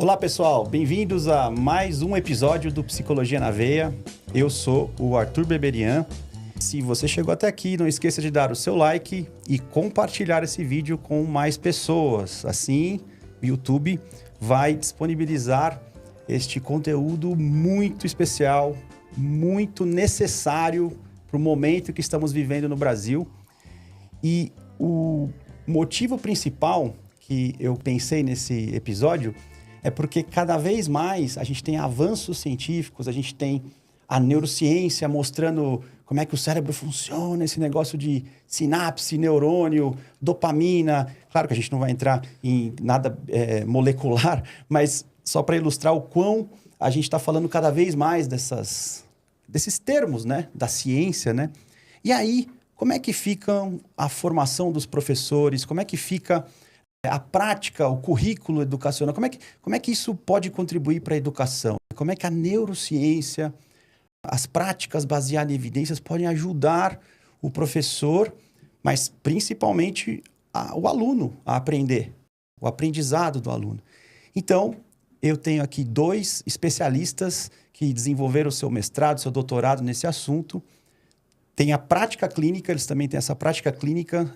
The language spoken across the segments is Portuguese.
Olá, pessoal. Bem-vindos a mais um episódio do Psicologia na Veia. Eu sou o Arthur Beberian. Se você chegou até aqui, não esqueça de dar o seu like e compartilhar esse vídeo com mais pessoas. Assim, o YouTube vai disponibilizar este conteúdo muito especial, muito necessário para o momento que estamos vivendo no Brasil. E o motivo principal que eu pensei nesse episódio é porque cada vez mais a gente tem avanços científicos, a gente tem a neurociência mostrando como é que o cérebro funciona, esse negócio de sinapse, neurônio, dopamina. Claro que a gente não vai entrar em nada molecular, mas só para ilustrar o quão a gente está falando cada vez mais desses termos, né? Da ciência, né? E aí, como é que fica a formação dos professores? Como é que fica a prática, o currículo educacional? Como é que isso pode contribuir para a educação? Como é que a neurociência, as práticas baseadas em evidências podem ajudar o professor, mas principalmente o aluno a aprender, o aprendizado do aluno? Então, eu tenho aqui dois especialistas que desenvolveram o seu mestrado, seu doutorado nesse assunto. Tem a prática clínica, eles também têm essa prática clínica,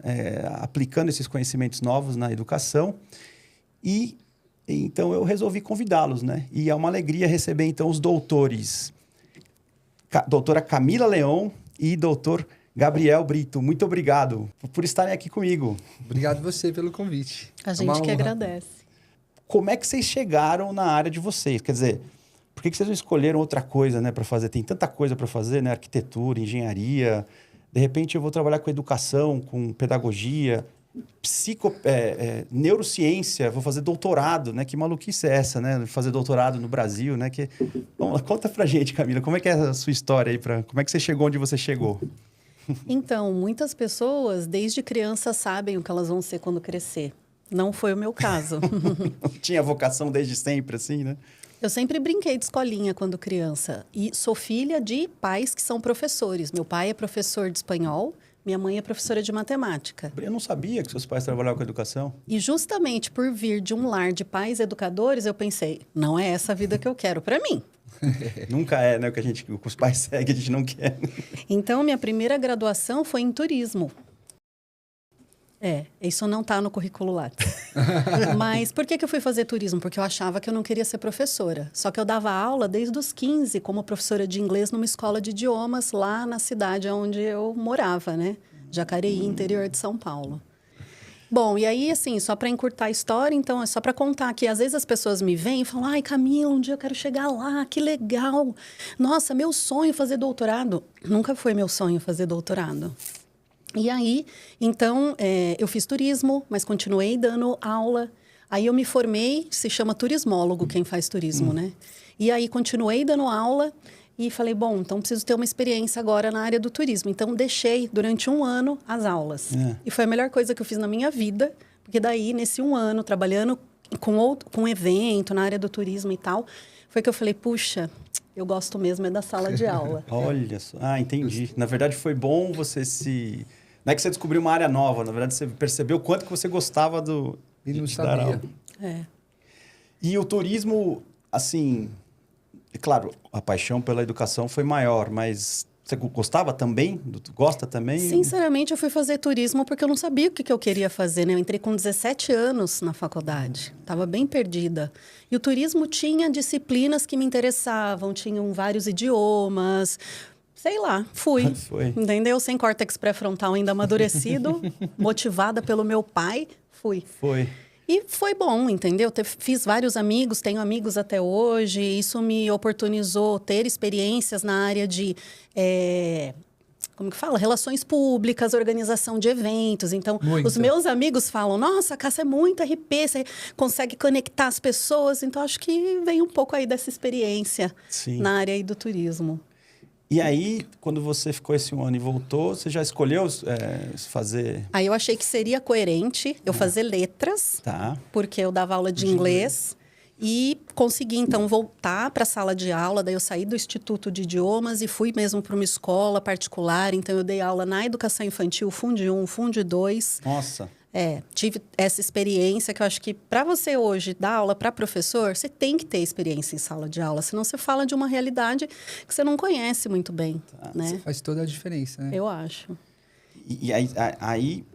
aplicando esses conhecimentos novos na educação. E então eu resolvi convidá-los, né? E é uma alegria receber então os doutores, doutora Camila Leon e doutor Gabriel Brito. Muito obrigado por estarem aqui comigo. Obrigado você pelo convite. A gente que agradece. Como é que vocês chegaram na área de vocês? Quer dizer, por que vocês não escolheram outra coisa, né, para fazer? Tem tanta coisa para fazer, né? Arquitetura, engenharia. De repente eu vou trabalhar com educação, com pedagogia, neurociência, vou fazer doutorado, né? Que maluquice é essa, né? Fazer doutorado no Brasil, né? Vamos lá, conta pra gente, Camila, como é que é a sua história aí? Como é que você chegou onde você chegou? Então, muitas pessoas, desde criança, sabem o que elas vão ser quando crescer. Não foi o meu caso. Tinha vocação desde sempre, assim, né? Eu sempre brinquei de escolinha quando criança. E sou filha de pais que são professores. Meu pai é professor de espanhol, minha mãe é professora de matemática. Eu não sabia que seus pais trabalhavam com educação. E justamente por vir de um lar de pais educadores, eu pensei, não é essa a vida que eu quero para mim. Nunca é, né? O que os pais seguem, a gente não quer. Então, minha primeira graduação foi em turismo. Isso não está no currículo Lattes. Mas por que eu fui fazer turismo? Porque eu achava que eu não queria ser professora. Só que eu dava aula desde os 15 como professora de inglês numa escola de idiomas lá na cidade onde eu morava, né? Jacareí, interior de São Paulo. Bom, e aí, assim, só para encurtar a história, então, é só para contar que às vezes as pessoas me veem e falam, ai, Camila, um dia eu quero chegar lá, que legal. Nossa, meu sonho é fazer doutorado. Nunca foi meu sonho fazer doutorado. E aí, então, eu fiz turismo, mas continuei dando aula. Aí eu me formei, se chama turismólogo quem faz turismo, né? E aí continuei dando aula e falei, bom, então preciso ter uma experiência agora na área do turismo. Então deixei durante 1 ano as aulas. E foi a melhor coisa que eu fiz na minha vida, porque daí, nesse 1 ano, trabalhando com evento na área do turismo e tal, foi que eu falei, puxa, eu gosto mesmo da sala de aula. Olha só. Ah, entendi. Na verdade, foi bom você se... Não é que você descobriu uma área nova, na verdade, você percebeu o quanto que você gostava de dar aula. E o turismo, assim... É claro, a paixão pela educação foi maior, mas você gostava também? Gosta também? Sinceramente, eu fui fazer turismo porque eu não sabia o que eu queria fazer, né? Eu entrei com 17 anos na faculdade. Estava bem perdida. E o turismo tinha disciplinas que me interessavam, tinham vários idiomas... Sei lá, fui. Foi. Entendeu? Sem córtex pré-frontal ainda amadurecido, motivada pelo meu pai, fui. Foi. E foi bom, entendeu? Fiz vários amigos, tenho amigos até hoje. Isso me oportunizou ter experiências na área de... como que fala? Relações públicas, organização de eventos. Então, os meus amigos falam, nossa, a Cássia é muito RP, você consegue conectar as pessoas. Então, acho que vem um pouco aí dessa experiência na área aí do turismo. E aí, quando você ficou esse 1 ano e voltou, você já escolheu fazer... Aí eu achei que seria coerente eu fazer letras, porque eu dava aula de inglês. E consegui, então, voltar para a sala de aula. Daí eu saí do Instituto de Idiomas e fui mesmo para uma escola particular. Então, eu dei aula na educação infantil, Fundi 1, Fundi 2. Nossa! Tive essa experiência que eu acho que para você hoje dar aula para professor, você tem que ter experiência em sala de aula, senão você fala de uma realidade que você não conhece muito bem, né? Isso faz toda a diferença, né? Eu acho. E aí,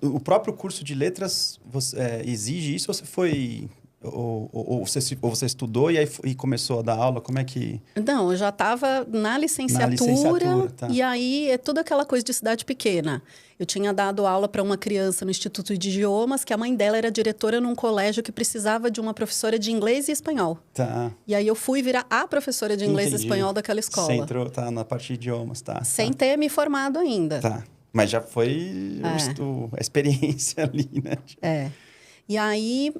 o próprio curso de letras exige isso? Ou você foi... Ou você estudou e aí começou a dar aula? Como é que... Não, eu já estava na licenciatura, tá. E aí é toda aquela coisa de cidade pequena. Eu tinha dado aula para uma criança no Instituto de Idiomas, que a mãe dela era diretora num colégio que precisava de uma professora de inglês e espanhol. Tá. E aí eu fui virar a professora de inglês e espanhol daquela escola. Você entrou, na parte de idiomas, tá. Sem ter me formado ainda. Tá. Mas já foi a experiência ali, né? E aí,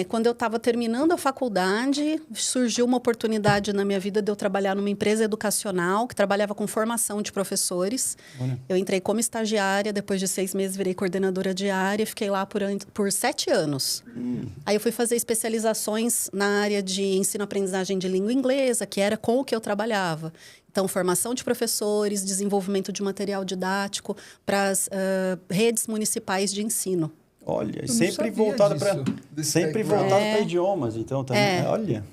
quando eu estava terminando a faculdade, surgiu uma oportunidade na minha vida de eu trabalhar numa empresa educacional que trabalhava com formação de professores. Olha. Eu entrei como estagiária, depois de 6 meses virei coordenadora de área, fiquei lá por 7 anos. Aí eu fui fazer especializações na área de ensino-aprendizagem de língua inglesa, que era com o que eu trabalhava. Então, formação de professores, desenvolvimento de material didático para as redes municipais de ensino. Olha, sempre voltado para idiomas, então também. Olha.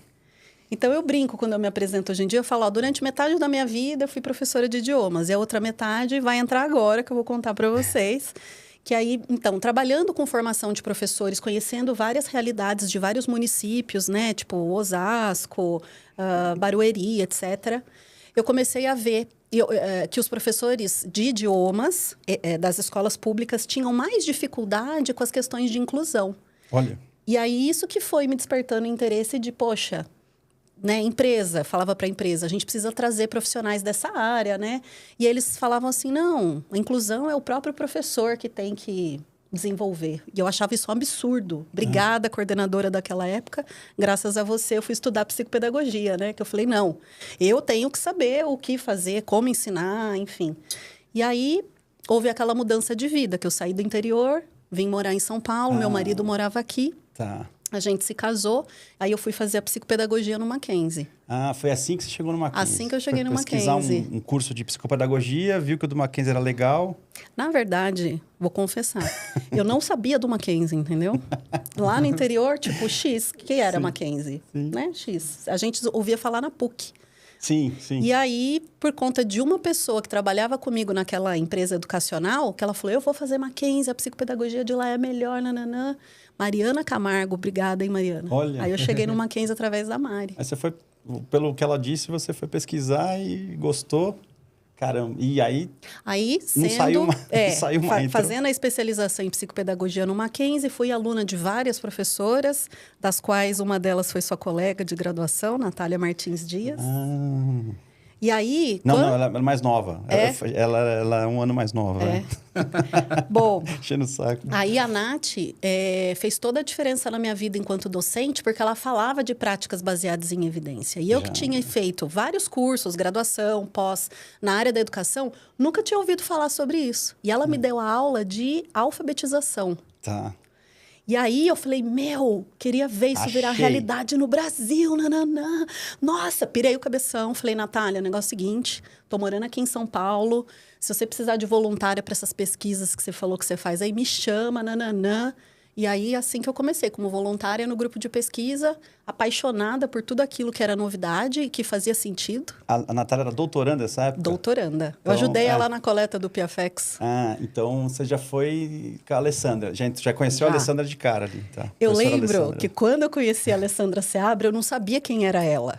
Então eu brinco quando eu me apresento hoje em dia, eu falo, durante metade da minha vida eu fui professora de idiomas, e a outra metade vai entrar agora, que eu vou contar para vocês. Que aí, então, trabalhando com formação de professores, conhecendo várias realidades de vários municípios, né, tipo Osasco, Barueri, etc., eu comecei a ver que os professores de idiomas das escolas públicas tinham mais dificuldade com as questões de inclusão. Olha. E aí, isso que foi me despertando interesse de, poxa, né, falava para a empresa, a gente precisa trazer profissionais dessa área, né? E eles falavam assim, não, a inclusão é o próprio professor que tem que desenvolver. E eu achava isso um absurdo. Obrigada, coordenadora daquela época. Graças a você, eu fui estudar psicopedagogia, né? Que eu falei, não, eu tenho que saber o que fazer, como ensinar, enfim. E aí, houve aquela mudança de vida, que eu saí do interior, vim morar em São Paulo, meu marido morava aqui. Tá. A gente se casou, aí eu fui fazer a psicopedagogia no Mackenzie. Foi assim que você chegou no Mackenzie? Assim que eu cheguei no pesquisar Mackenzie. um curso de psicopedagogia, viu que o do Mackenzie era legal. Na verdade, vou confessar, eu não sabia do Mackenzie, entendeu? Lá no interior, tipo, X, que era Mackenzie? Né? X. A gente ouvia falar na PUC. Sim. E aí, por conta de uma pessoa que trabalhava comigo naquela empresa educacional, que ela falou, eu vou fazer Mackenzie, a psicopedagogia de lá é melhor, nananã. Mariana Camargo, obrigada, hein, Mariana? Olha. Aí eu cheguei no Mackenzie através da Mari. Aí você foi, pelo que ela disse, você foi pesquisar e gostou. Caramba, e aí Sendo, saiu mais. Fazendo a especialização em psicopedagogia no Mackenzie, fui aluna de várias professoras, das quais uma delas foi sua colega de graduação, Natália Martins Dias. E aí... Não, ela é mais nova. Ela é um ano mais nova. Bom, enchendo o saco. Aí a Nath fez toda a diferença na minha vida enquanto docente, porque ela falava de práticas baseadas em evidência. E eu que tinha feito vários cursos, graduação, pós, na área da educação, nunca tinha ouvido falar sobre isso. E ela me deu a aula de alfabetização. Tá. E aí eu falei, queria ver isso virar realidade no Brasil, nananã. Nossa, pirei o cabeção. Falei, Natália, negócio é o seguinte, tô morando aqui em São Paulo. Se você precisar de voluntária para essas pesquisas que você falou que você faz, aí me chama, nananã. E aí, assim que eu comecei, como voluntária no grupo de pesquisa, apaixonada por tudo aquilo que era novidade e que fazia sentido. A Natália era doutoranda nessa época? Doutoranda. Eu ajudei ela na coleta do Piafex. Então você já foi com a Alessandra. Já conheceu a Alessandra de cara ali, tá? Eu lembro que quando eu conheci a Alessandra Seabra, eu não sabia quem era ela.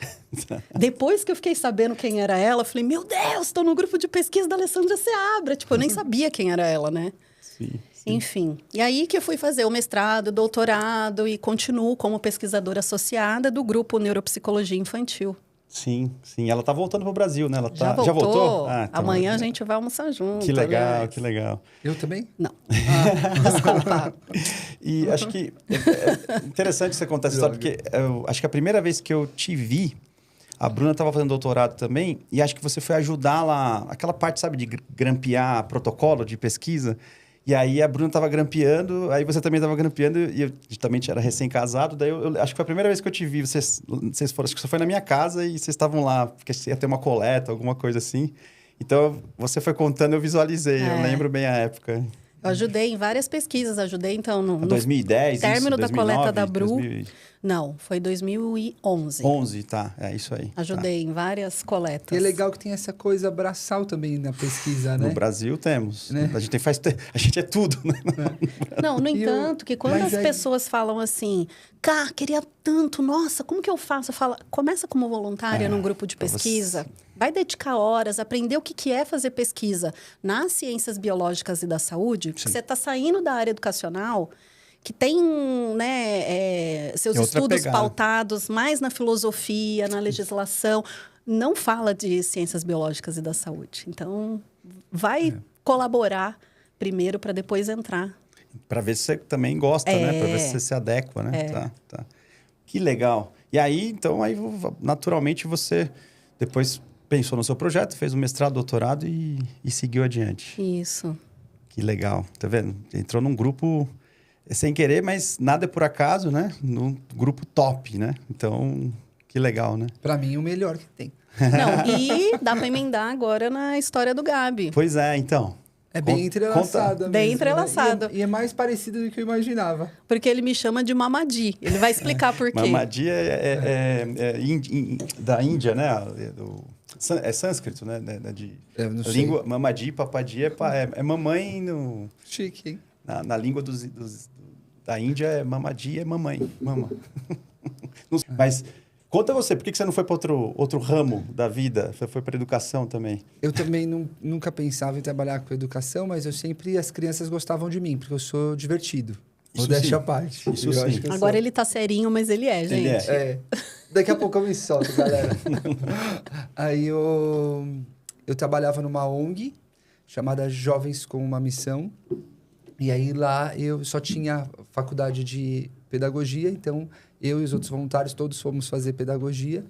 Depois que eu fiquei sabendo quem era ela, eu falei, meu Deus, estou no grupo de pesquisa da Alessandra Seabra. Tipo, eu nem sabia quem era ela, né? Sim. Enfim, e aí que eu fui fazer o mestrado, doutorado e continuo como pesquisadora associada do grupo Neuropsicologia Infantil. Sim. Ela tá voltando pro Brasil, né? Ela Já voltou? Então, amanhã a gente vai almoçar junto. Que legal, que legal. Eu também? Não. Desculpa. E acho que é interessante você contar essa história, porque eu acho que a primeira vez que eu te vi, a Bruna estava fazendo doutorado também, e acho que você foi ajudar lá, aquela parte, sabe, de grampear protocolo de pesquisa. E aí a Bruna estava grampeando, aí você também estava grampeando, e eu também era recém-casado. Daí eu acho que foi a primeira vez que eu te vi. Vocês foram, acho que você foi na minha casa e vocês estavam lá, porque ia ter uma coleta, alguma coisa assim. Então você foi contando, eu visualizei, eu lembro bem a época. Eu ajudei em várias pesquisas, então no 2010, término isso, da coleta 2009, da Bru. 2000... Não, foi 2011. 11, tá, é isso aí. Ajudei em várias coletas. E é legal que tem essa coisa braçal também na pesquisa, né? No Brasil temos. Né? A gente é tudo, né? Não, no entanto, que quando as aí... pessoas falam assim, Cá, queria tanto, nossa, como que eu faço? Eu falo, começa como voluntária num grupo de pesquisa, vai dedicar horas, aprender o que é fazer pesquisa nas ciências biológicas e da saúde, porque você está saindo da área educacional, que tem, né, seus estudos pautados mais na filosofia, na legislação, não fala de ciências biológicas e da saúde. Então, vai colaborar primeiro para depois entrar. Para ver se você também gosta, né? Para ver se você se adequa, né? Tá. Que legal. E aí, então, naturalmente você depois pensou no seu projeto, fez um mestrado, doutorado e seguiu adiante. Isso. Que legal. Tá vendo? Entrou num grupo sem querer, mas nada é por acaso, né? Num grupo top, né? Então, que legal, né? Para mim, o melhor que tem. Não, e dá para emendar agora na história do Gabi. Pois é, então. É bem entrelaçado mesmo. Bem entrelaçado. Né? E é mais parecido do que eu imaginava. Porque ele me chama de Mamadi. Ele vai explicar por quê. Mamadi da Índia, né? É sânscrito, né? Não língua, sei. Mamadi, Papadi é mamãe no... Chique, hein? Na língua da Índia, Mamadi é mamãe. Mama. Mas... Conta você, por que você não foi para outro ramo da vida? Você foi para educação também? Eu também nunca pensava em trabalhar com educação, mas as crianças gostavam de mim, porque eu sou divertido. Modéstia à parte. Isso sim. Agora ele tá serinho, mas ele é, gente. Ele é. Daqui a pouco eu me solto, galera. Aí eu trabalhava numa ONG chamada Jovens com uma Missão. E aí lá eu só tinha faculdade de pedagogia, então eu e os outros voluntários todos fomos fazer pedagogia.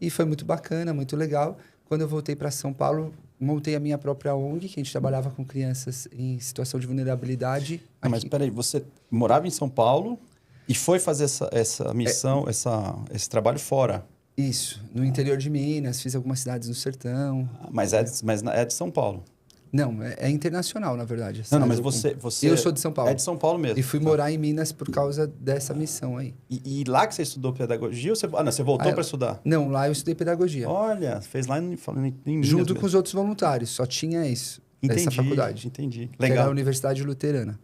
E foi muito bacana, muito legal. Quando eu voltei para São Paulo, montei a minha própria ONG, que a gente trabalhava com crianças em situação de vulnerabilidade. Mas peraí, você morava em São Paulo e foi fazer essa missão, esse trabalho fora? Isso, no interior de Minas, fiz algumas cidades no sertão. Mas é de São Paulo? Não, é internacional, na verdade. Não, mas você... Eu sou de São Paulo. É de São Paulo mesmo. E fui morar em Minas por causa dessa missão aí. E lá que você estudou pedagogia? Ou você voltou para estudar? Não, lá eu estudei pedagogia. Olha, fez lá em Minas junto mesmo. Com os outros voluntários, só tinha isso. Essa faculdade. Entendi. Legal. Que era a Universidade Luterana.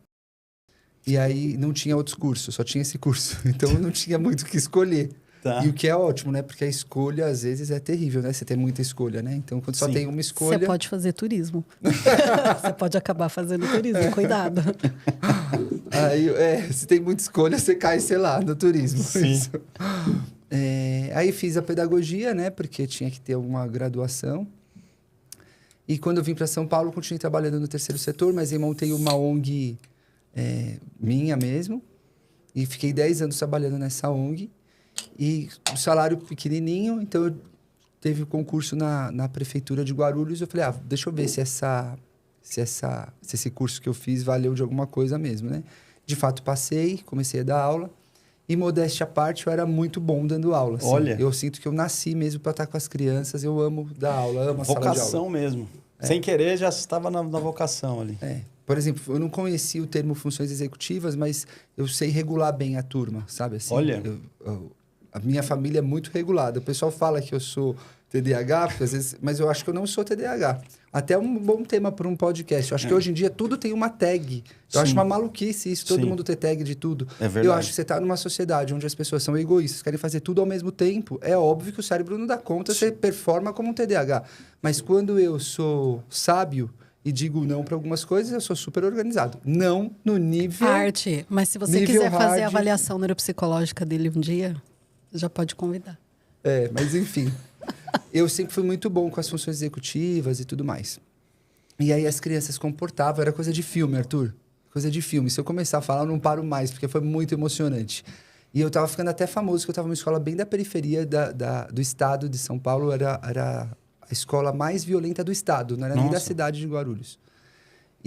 E aí não tinha outros cursos, só tinha esse curso. Então eu não tinha muito o que escolher. Tá. E o que é ótimo, né? Porque a escolha, às vezes, é terrível, né? Você tem muita escolha, né? Então, quando só tem uma escolha... Você pode fazer turismo. Você pode acabar fazendo turismo, cuidado. Aí, se tem muita escolha, você cai, sei lá, no turismo. Sim. Aí fiz a pedagogia, né? Porque tinha que ter alguma graduação. E quando eu vim para São Paulo, continuei trabalhando no terceiro setor, mas aí montei uma ONG minha mesmo. E fiquei 10 anos trabalhando nessa ONG. E o salário pequenininho, então eu teve o concurso na prefeitura de Guarulhos. Eu falei, deixa eu ver se esse curso que eu fiz valeu de alguma coisa mesmo, né? De fato, passei, comecei a dar aula. E modéstia à parte, eu era muito bom dando aula. Assim. Olha. Eu sinto que eu nasci mesmo para estar com as crianças. Eu amo dar aula, amo a sala de aula. Vocação mesmo. Sem querer, já estava na vocação ali. Por exemplo, eu não conhecia o termo funções executivas, mas eu sei regular bem a turma, sabe? Assim, olha. A minha família é muito regulada. O pessoal fala que eu sou TDAH, porque às vezes, mas eu acho que eu não sou TDAH. Até um bom tema para um podcast. Eu acho que hoje em dia tudo tem uma tag. Eu acho uma maluquice isso, todo mundo ter tag de tudo. É verdade. Eu acho que você está numa sociedade onde as pessoas são egoístas, querem fazer tudo ao mesmo tempo. É óbvio que o cérebro não dá conta, você performa como um TDAH. Mas quando eu sou sábio e digo não para algumas coisas, eu sou super organizado. Não no nível... Arte, mas se você quiser fazer a avaliação neuropsicológica dele um dia... Já pode convidar. Mas enfim. Eu sempre fui muito bom com as funções executivas e tudo mais. E aí as crianças comportavam, era coisa de filme, Arthur. Coisa de filme. Se eu começar a falar, eu não paro mais, porque foi muito emocionante. E eu tava ficando até famoso, que eu tava numa escola bem da periferia do estado de São Paulo. Era a escola mais violenta do estado, não era nem da cidade de Guarulhos.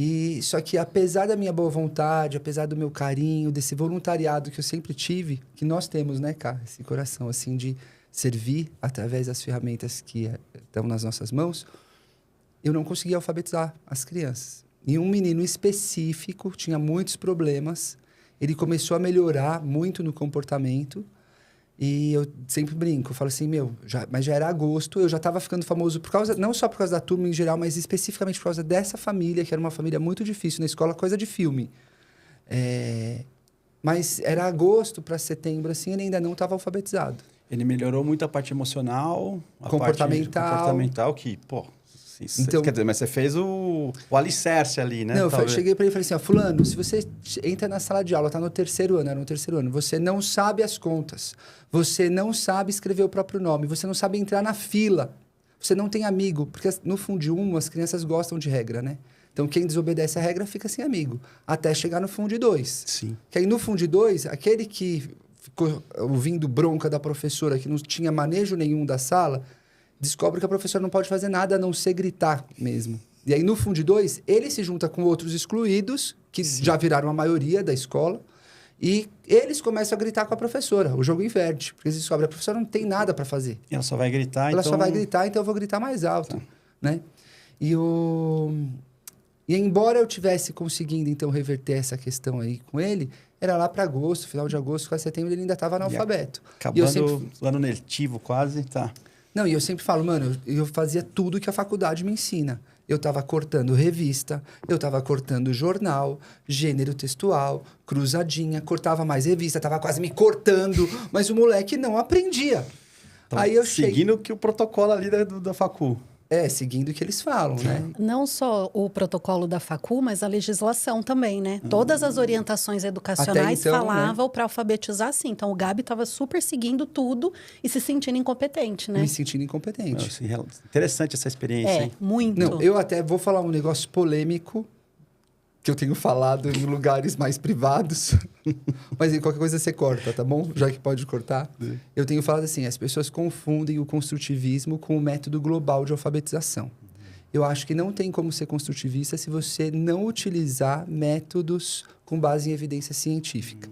E só que apesar da minha boa vontade, apesar do meu carinho, desse voluntariado que eu sempre tive, que nós temos, né, cara, esse coração assim de servir através das ferramentas que estão nas nossas mãos, eu não conseguia alfabetizar as crianças. E um menino específico tinha muitos problemas. Ele começou a melhorar muito no comportamento. E eu sempre brinco, eu falo assim, mas já era agosto, eu já estava ficando famoso não só por causa da turma em geral, mas especificamente por causa dessa família, que era uma família muito difícil na escola, coisa de filme. Mas era agosto para setembro, assim, ele ainda não estava alfabetizado. Ele melhorou muito a parte emocional, a comportamental. parte comportamental, que, pô... Então, quer dizer, mas você fez o alicerce ali, né? Não, eu cheguei para ele e falei assim, fulano, se você entra na sala de aula, tá no terceiro ano, você não sabe as contas, você não sabe escrever o próprio nome, você não sabe entrar na fila, você não tem amigo, porque no Fundo 1 as crianças gostam de regra, né? Então, quem desobedece a regra fica sem amigo, até chegar no Fundo 2. Sim. Que aí no Fundo 2, aquele que ficou ouvindo bronca da professora, que não tinha manejo nenhum da sala, descobre que a professora não pode fazer nada a não ser gritar mesmo. E aí, no Fundo 2, ele se junta com outros excluídos, que já viraram a maioria da escola, e eles começam a gritar com a professora. O jogo inverte, porque eles descobrem que a professora não tem nada para fazer. E ela só vai gritar, Ela só vai gritar, então eu vou gritar mais alto. Tá. Né? E embora eu tivesse conseguindo, então, reverter essa questão aí com ele, era lá para agosto, final de agosto, quase setembro, ele ainda estava analfabeto. Acabando o ano letivo quase, tá... Não, e eu sempre falo, mano, eu fazia tudo que a faculdade me ensina. Eu estava cortando revista, eu estava cortando jornal, gênero textual, cruzadinha, cortava mais revista, estava quase me cortando, mas o moleque não aprendia. Então, aí eu seguindo que o protocolo ali da facul. Seguindo o que eles falam, né? Não só o protocolo da facul, mas a legislação também, né? Todas as orientações educacionais então, falavam, né? para alfabetizar sim. Então, o Gabi estava super seguindo tudo e se sentindo incompetente, né? Me sentindo incompetente. Interessante essa experiência, hein? Muito. Não, eu até vou falar um negócio polêmico, que eu tenho falado em lugares mais privados, mas em qualquer coisa você corta, tá bom? Já que pode cortar. Eu tenho falado assim, as pessoas confundem o construtivismo com o método global de alfabetização. Eu acho que não tem como ser construtivista se você não utilizar métodos com base em evidência científica.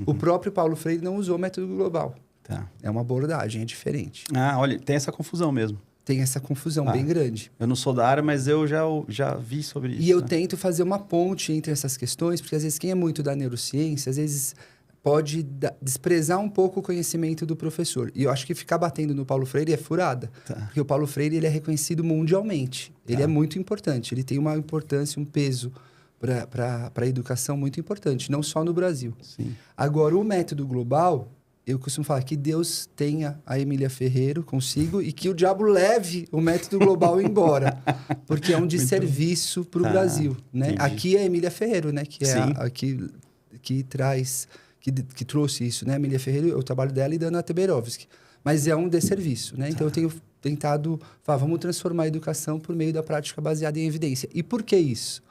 O próprio Paulo Freire não usou método global. Tá. É uma abordagem, é diferente. Ah, olha, tem essa confusão mesmo. Tem essa confusão bem grande. Eu não sou da área, mas eu já vi sobre isso. E eu tento fazer uma ponte entre essas questões, porque às vezes quem é muito da neurociência, às vezes pode desprezar um pouco o conhecimento do professor. E eu acho que ficar batendo no Paulo Freire é furada. Tá. Porque o Paulo Freire ele é reconhecido mundialmente. Ele é muito importante. Ele tem uma importância, um peso para a educação muito importante, não só no Brasil. Sim. Agora, o método global... Eu costumo falar que Deus tenha a Emília Ferreiro consigo e que o diabo leve o método global embora. Porque é um desserviço para o Brasil. Né? Aqui é a Emília Ferreiro, né? Que é a que trouxe isso. Né? A Emília Ferreiro, o trabalho dela e da Ana Teberovski. Mas é um desserviço. Né? Então, eu tenho tentado falar, vamos transformar a educação por meio da prática baseada em evidência. E por que isso?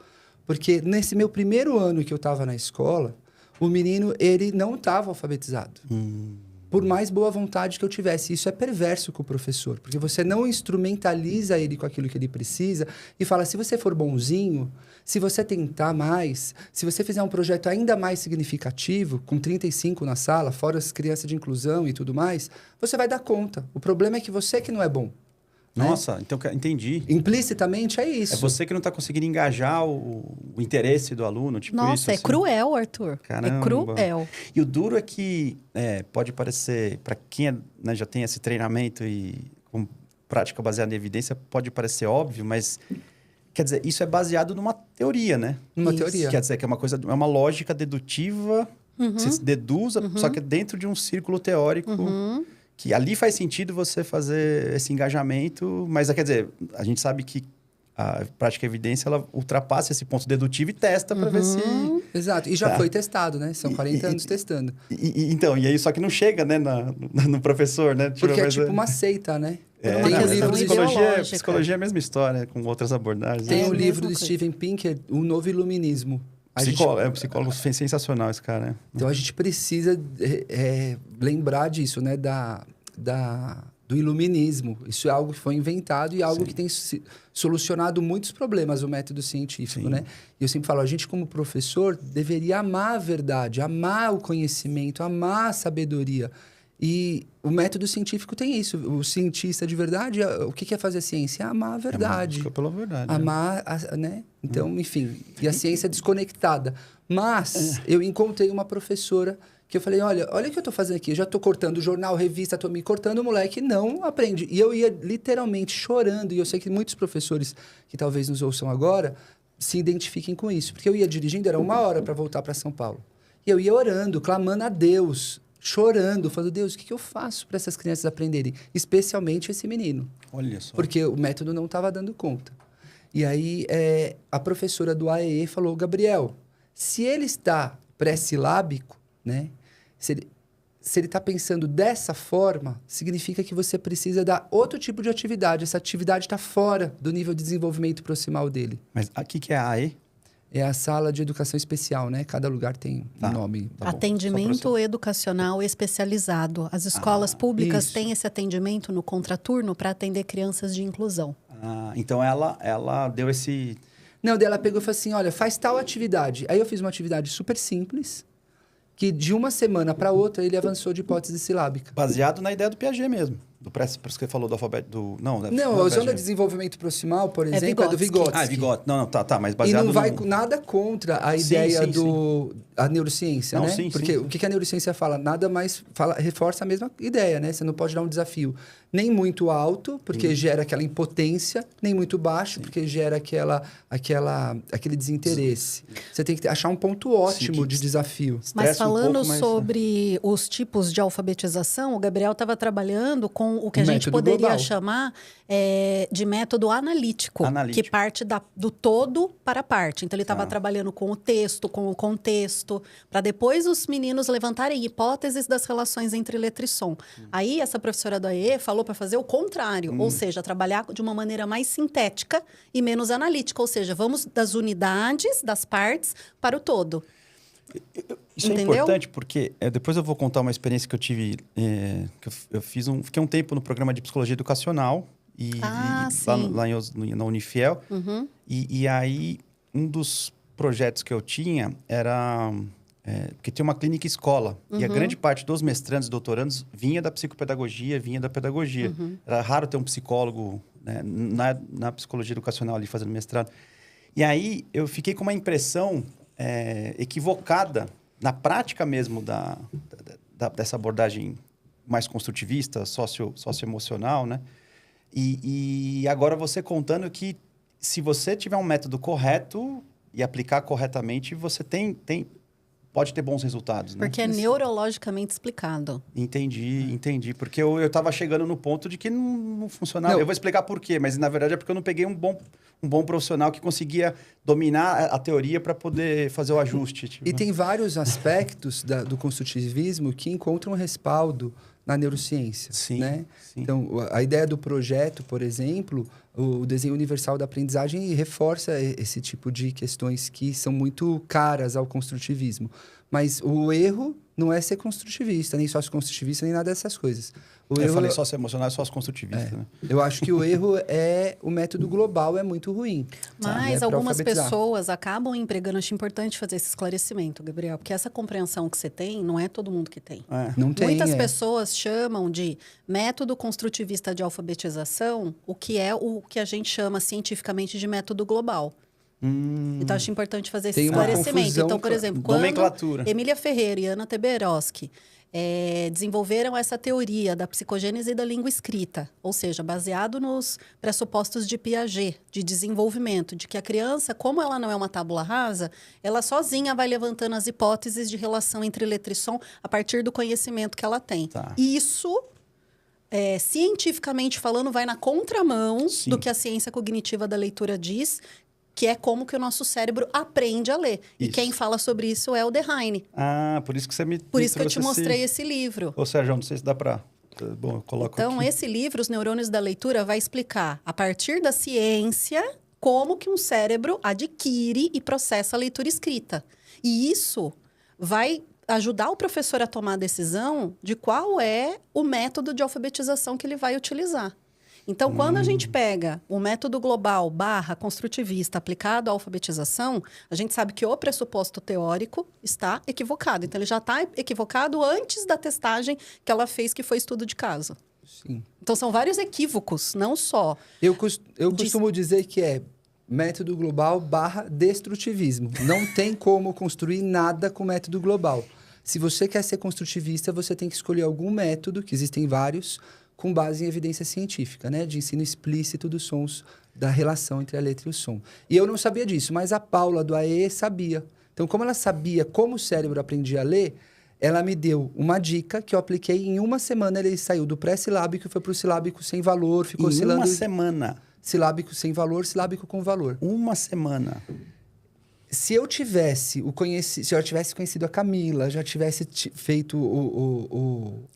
Porque nesse meu primeiro ano que eu estava na escola, o menino, ele não estava alfabetizado. Por mais boa vontade que eu tivesse. Isso é perverso com o professor. Porque você não instrumentaliza ele com aquilo que ele precisa e fala, se você for bonzinho, se você tentar mais, se você fizer um projeto ainda mais significativo, com 35 na sala, fora as crianças de inclusão e tudo mais, você vai dar conta. O problema é que você que não é bom. Nossa, né? então entendi. Implicitamente é isso. É você que não está conseguindo engajar o interesse do aluno, tipo Nossa, isso. é assim. Cruel, Arthur. Caramba. É cruel. E o duro é que pode parecer, para quem já tem esse treinamento e com prática baseada em evidência, pode parecer óbvio, mas quer dizer, isso é baseado numa teoria, né? Numa teoria. Quer dizer, que é uma lógica dedutiva, você deduz, só que dentro de um círculo teórico. Que ali faz sentido você fazer esse engajamento, mas quer dizer, a gente sabe que a prática evidência ela ultrapassa esse ponto dedutivo e testa para ver se... Exato, e já foi testado, né? São 40 anos testando. Então, e aí só que não chega, né, no professor, né? Porque é tipo uma seita, né? Tem um livro psicologia é a mesma história, com outras abordagens. Tem um livro do Steven Pinker, O Novo Iluminismo. É um psicólogo sensacional esse cara, né? Então, a gente precisa lembrar disso, né? Do iluminismo. Isso é algo que foi inventado e algo que tem solucionado muitos problemas, o método científico, né? E eu sempre falo, a gente como professor deveria amar a verdade, amar o conhecimento, amar a sabedoria. E o método científico tem isso. O cientista de verdade, o que é fazer ciência? É amar a verdade. Busca pela verdade. Amar, né? Então, enfim, e a ciência é desconectada. Mas eu encontrei uma professora que eu falei, olha o que eu estou fazendo aqui. Eu já estou cortando jornal, revista, estou me cortando, o moleque não aprende. E eu ia literalmente chorando, e eu sei que muitos professores que talvez nos ouçam agora se identifiquem com isso. Porque eu ia dirigindo, era 1 hora para voltar para São Paulo. E eu ia orando, clamando a Deus, chorando, falando, Deus, o que eu faço para essas crianças aprenderem? Especialmente esse menino. Olha só. Porque o método não estava dando conta. E aí, a professora do AEE falou, Gabriel, se ele está pré-silábico, né? Se ele está pensando dessa forma, significa que você precisa dar outro tipo de atividade. Essa atividade está fora do nível de desenvolvimento proximal dele. Mas aqui que é a AE? É a sala de educação especial, né? Cada lugar tem um nome. Tá bom. Atendimento educacional especializado. As escolas públicas isso. têm esse atendimento no contraturno para atender crianças de inclusão. Então ela deu esse... Não, daí ela pegou e falou assim, olha, faz tal atividade. Aí eu fiz uma atividade super simples, que de uma semana para outra ele avançou de hipótese silábica. Baseado na ideia do Piaget mesmo. Por isso que você falou do alfabeto... Não, a zona de desenvolvimento proximal, por exemplo, é do Vygotsky. Ah, Vygotsky. Não, tá, mas E baseado não vai no... nada contra a ideia a neurociência, Não, né? sim, Porque sim. o que a neurociência fala? Nada mais reforça a mesma ideia, né? Você não pode dar um desafio nem muito alto, porque gera aquela impotência, nem muito baixo, porque gera aquele desinteresse. Você tem que achar um ponto ótimo de desafio. Mas Estressa um falando pouco, mas- sobre os tipos de alfabetização, o Gabriel estava trabalhando com o que a gente Método poderia global. chamar de método analítico, Analítico. que parte do todo para a parte. Então, ele estava trabalhando com o texto, com o contexto, para depois os meninos levantarem hipóteses das relações entre letra e som. Aí, essa professora do AE falou para fazer o contrário, ou seja, trabalhar de uma maneira mais sintética e menos analítica, ou seja, vamos das unidades, das partes, para o todo. Isso é Entendeu? importante porque depois eu vou contar uma experiência que eu tive, que eu fiquei um tempo no programa de psicologia educacional na Unifiel. Uhum. E aí um dos projetos que eu tinha era porque tinha uma clínica escola e a grande parte dos mestrandos e doutorandos vinha da psicopedagogia, vinha da pedagogia. Era raro ter um psicólogo, né, na psicologia educacional ali fazendo mestrado. E aí eu fiquei com uma impressão equivocada na prática mesmo dessa abordagem mais construtivista, socioemocional, né? E agora você contando que se você tiver um método correto e aplicar corretamente, você pode ter bons resultados, né? Porque é neurologicamente explicado. Entendi. Porque eu estava chegando no ponto de que não funcionava. Não. Eu vou explicar por quê, mas na verdade é porque eu não peguei um bom profissional que conseguia dominar a teoria para poder fazer o ajuste. Tipo. E tem vários aspectos do construtivismo que encontram respaldo na neurociência, Sim, né? sim. Então, a ideia do projeto, por exemplo, o desenho universal da aprendizagem reforça esse tipo de questões que são muito caras ao construtivismo. Mas o erro não é ser construtivista, nem sócio-construtivista, nem nada dessas coisas. Eu falei socioemocional e sócio-construtivista, né? Eu acho que o erro o método global é muito ruim. Mas pra algumas alfabetizar. pessoas acabam empregando, acho importante fazer esse esclarecimento, Gabriel, porque essa compreensão que você tem, não é todo mundo que tem. Não tem, Muitas pessoas chamam de método construtivista de alfabetização, o que é o que a gente chama cientificamente de método global. Então, acho importante fazer esse Tem uma esclarecimento. confusão Então, por com a exemplo, quando nomenclatura. Emília Ferreira e Ana Teberoski desenvolveram essa teoria da psicogênese e da língua escrita, ou seja, baseado nos pressupostos de Piaget, de desenvolvimento, de que a criança, como ela não é uma tábula rasa, ela sozinha vai levantando as hipóteses de relação entre letra e som a partir do conhecimento que ela tem. Tá. Isso, cientificamente falando, vai na contramão Sim. do que a ciência cognitiva da leitura diz, que é como que o nosso cérebro aprende a ler. E Isso. quem fala sobre isso é o Dehaene. Por isso que você me Por isso que eu trouxe te mostrei esse livro. Ô, Sérgio, não sei se dá para... Bom, eu coloco Então, aqui. esse livro, Os Neurônios da Leitura, vai explicar, a partir da ciência, como que um cérebro adquire e processa a leitura escrita. E isso vai ajudar o professor a tomar a decisão de qual é o método de alfabetização que ele vai utilizar. Então, quando a gente pega o método global / construtivista aplicado à alfabetização, a gente sabe que o pressuposto teórico está equivocado. Então, ele já está equivocado antes da testagem que ela fez, que foi estudo de caso. Sim. Então, são vários equívocos, não só... Eu costumo dizer que é método global / destrutivismo. Não tem como construir nada com método global. Se você quer ser construtivista, você tem que escolher algum método, que existem vários, com base em evidência científica, né? De ensino explícito dos sons, da relação entre a letra e o som. E eu não sabia disso, mas a Paula do AE sabia. Então, como ela sabia como o cérebro aprendia a ler, ela me deu uma dica que eu apliquei em uma semana. Ele saiu do pré-silábico e foi para o silábico sem valor, ficou oscilando... Uma semana? Silábico sem valor, silábico com valor. Uma semana. Se eu tivesse conhecido a Camila, já tivesse feito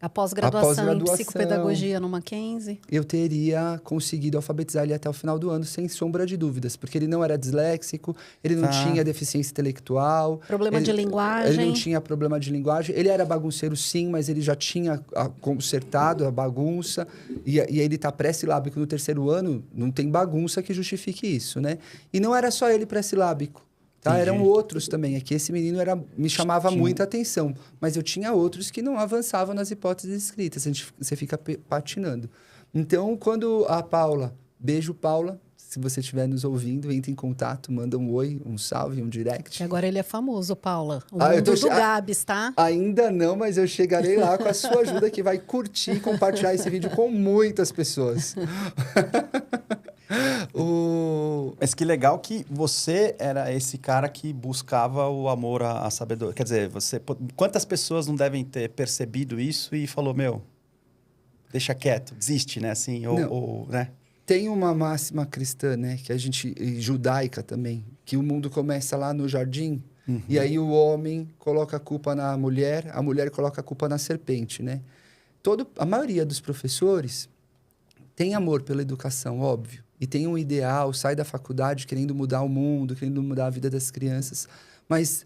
A pós-graduação em psicopedagogia no Mackenzie, eu teria conseguido alfabetizar ele até o final do ano, sem sombra de dúvidas. Porque ele não era disléxico, ele não tinha deficiência intelectual. Problema de linguagem. Ele não tinha problema de linguagem. Ele era bagunceiro, sim, mas ele já tinha consertado a bagunça. E ele está pré-silábico no terceiro ano, não tem bagunça que justifique isso, né? E não era só ele pré-silábico. Tá? Eram outros também. Aqui esse menino me chamava muita atenção. Mas eu tinha outros que não avançavam nas hipóteses escritas. Você fica patinando. Então, quando a Paula... Beijo, Paula. Se você estiver nos ouvindo, entre em contato, manda um oi, um salve, um direct. Que agora ele é famoso, Paula. O mundo do Gabs, tá? Ainda não, mas eu chegarei lá com a sua ajuda, que vai curtir e compartilhar esse vídeo com muitas pessoas. Mas que legal que você era esse cara que buscava o amor à sabedoria. Quer dizer, quantas pessoas não devem ter percebido isso e falou, meu, deixa quieto, desiste, né? Assim, né? Tem uma máxima cristã, né? Que judaica também, que o mundo começa lá no jardim, e aí o homem coloca a culpa na a mulher coloca a culpa na serpente, né? A maioria dos professores tem amor pela educação, óbvio. E tem um ideal, sai da faculdade querendo mudar o mundo, querendo mudar a vida das crianças. Mas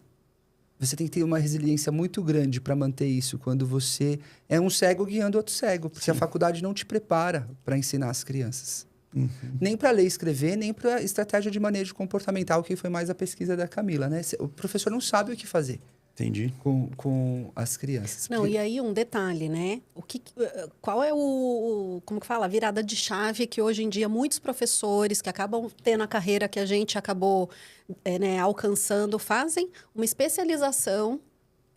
você tem que ter uma resiliência muito grande para manter isso quando você é um cego guiando outro cego. Porque a faculdade não te prepara para ensinar as crianças. Nem para ler e escrever, nem para estratégia de manejo comportamental, que foi mais a pesquisa da Camila, né? O professor não sabe o que fazer. Entendi. Com as crianças. Não, e aí um detalhe, né? Qual é como que fala? A virada de chave que hoje em dia muitos professores que acabam tendo a carreira que a gente acabou alcançando, fazem uma especialização.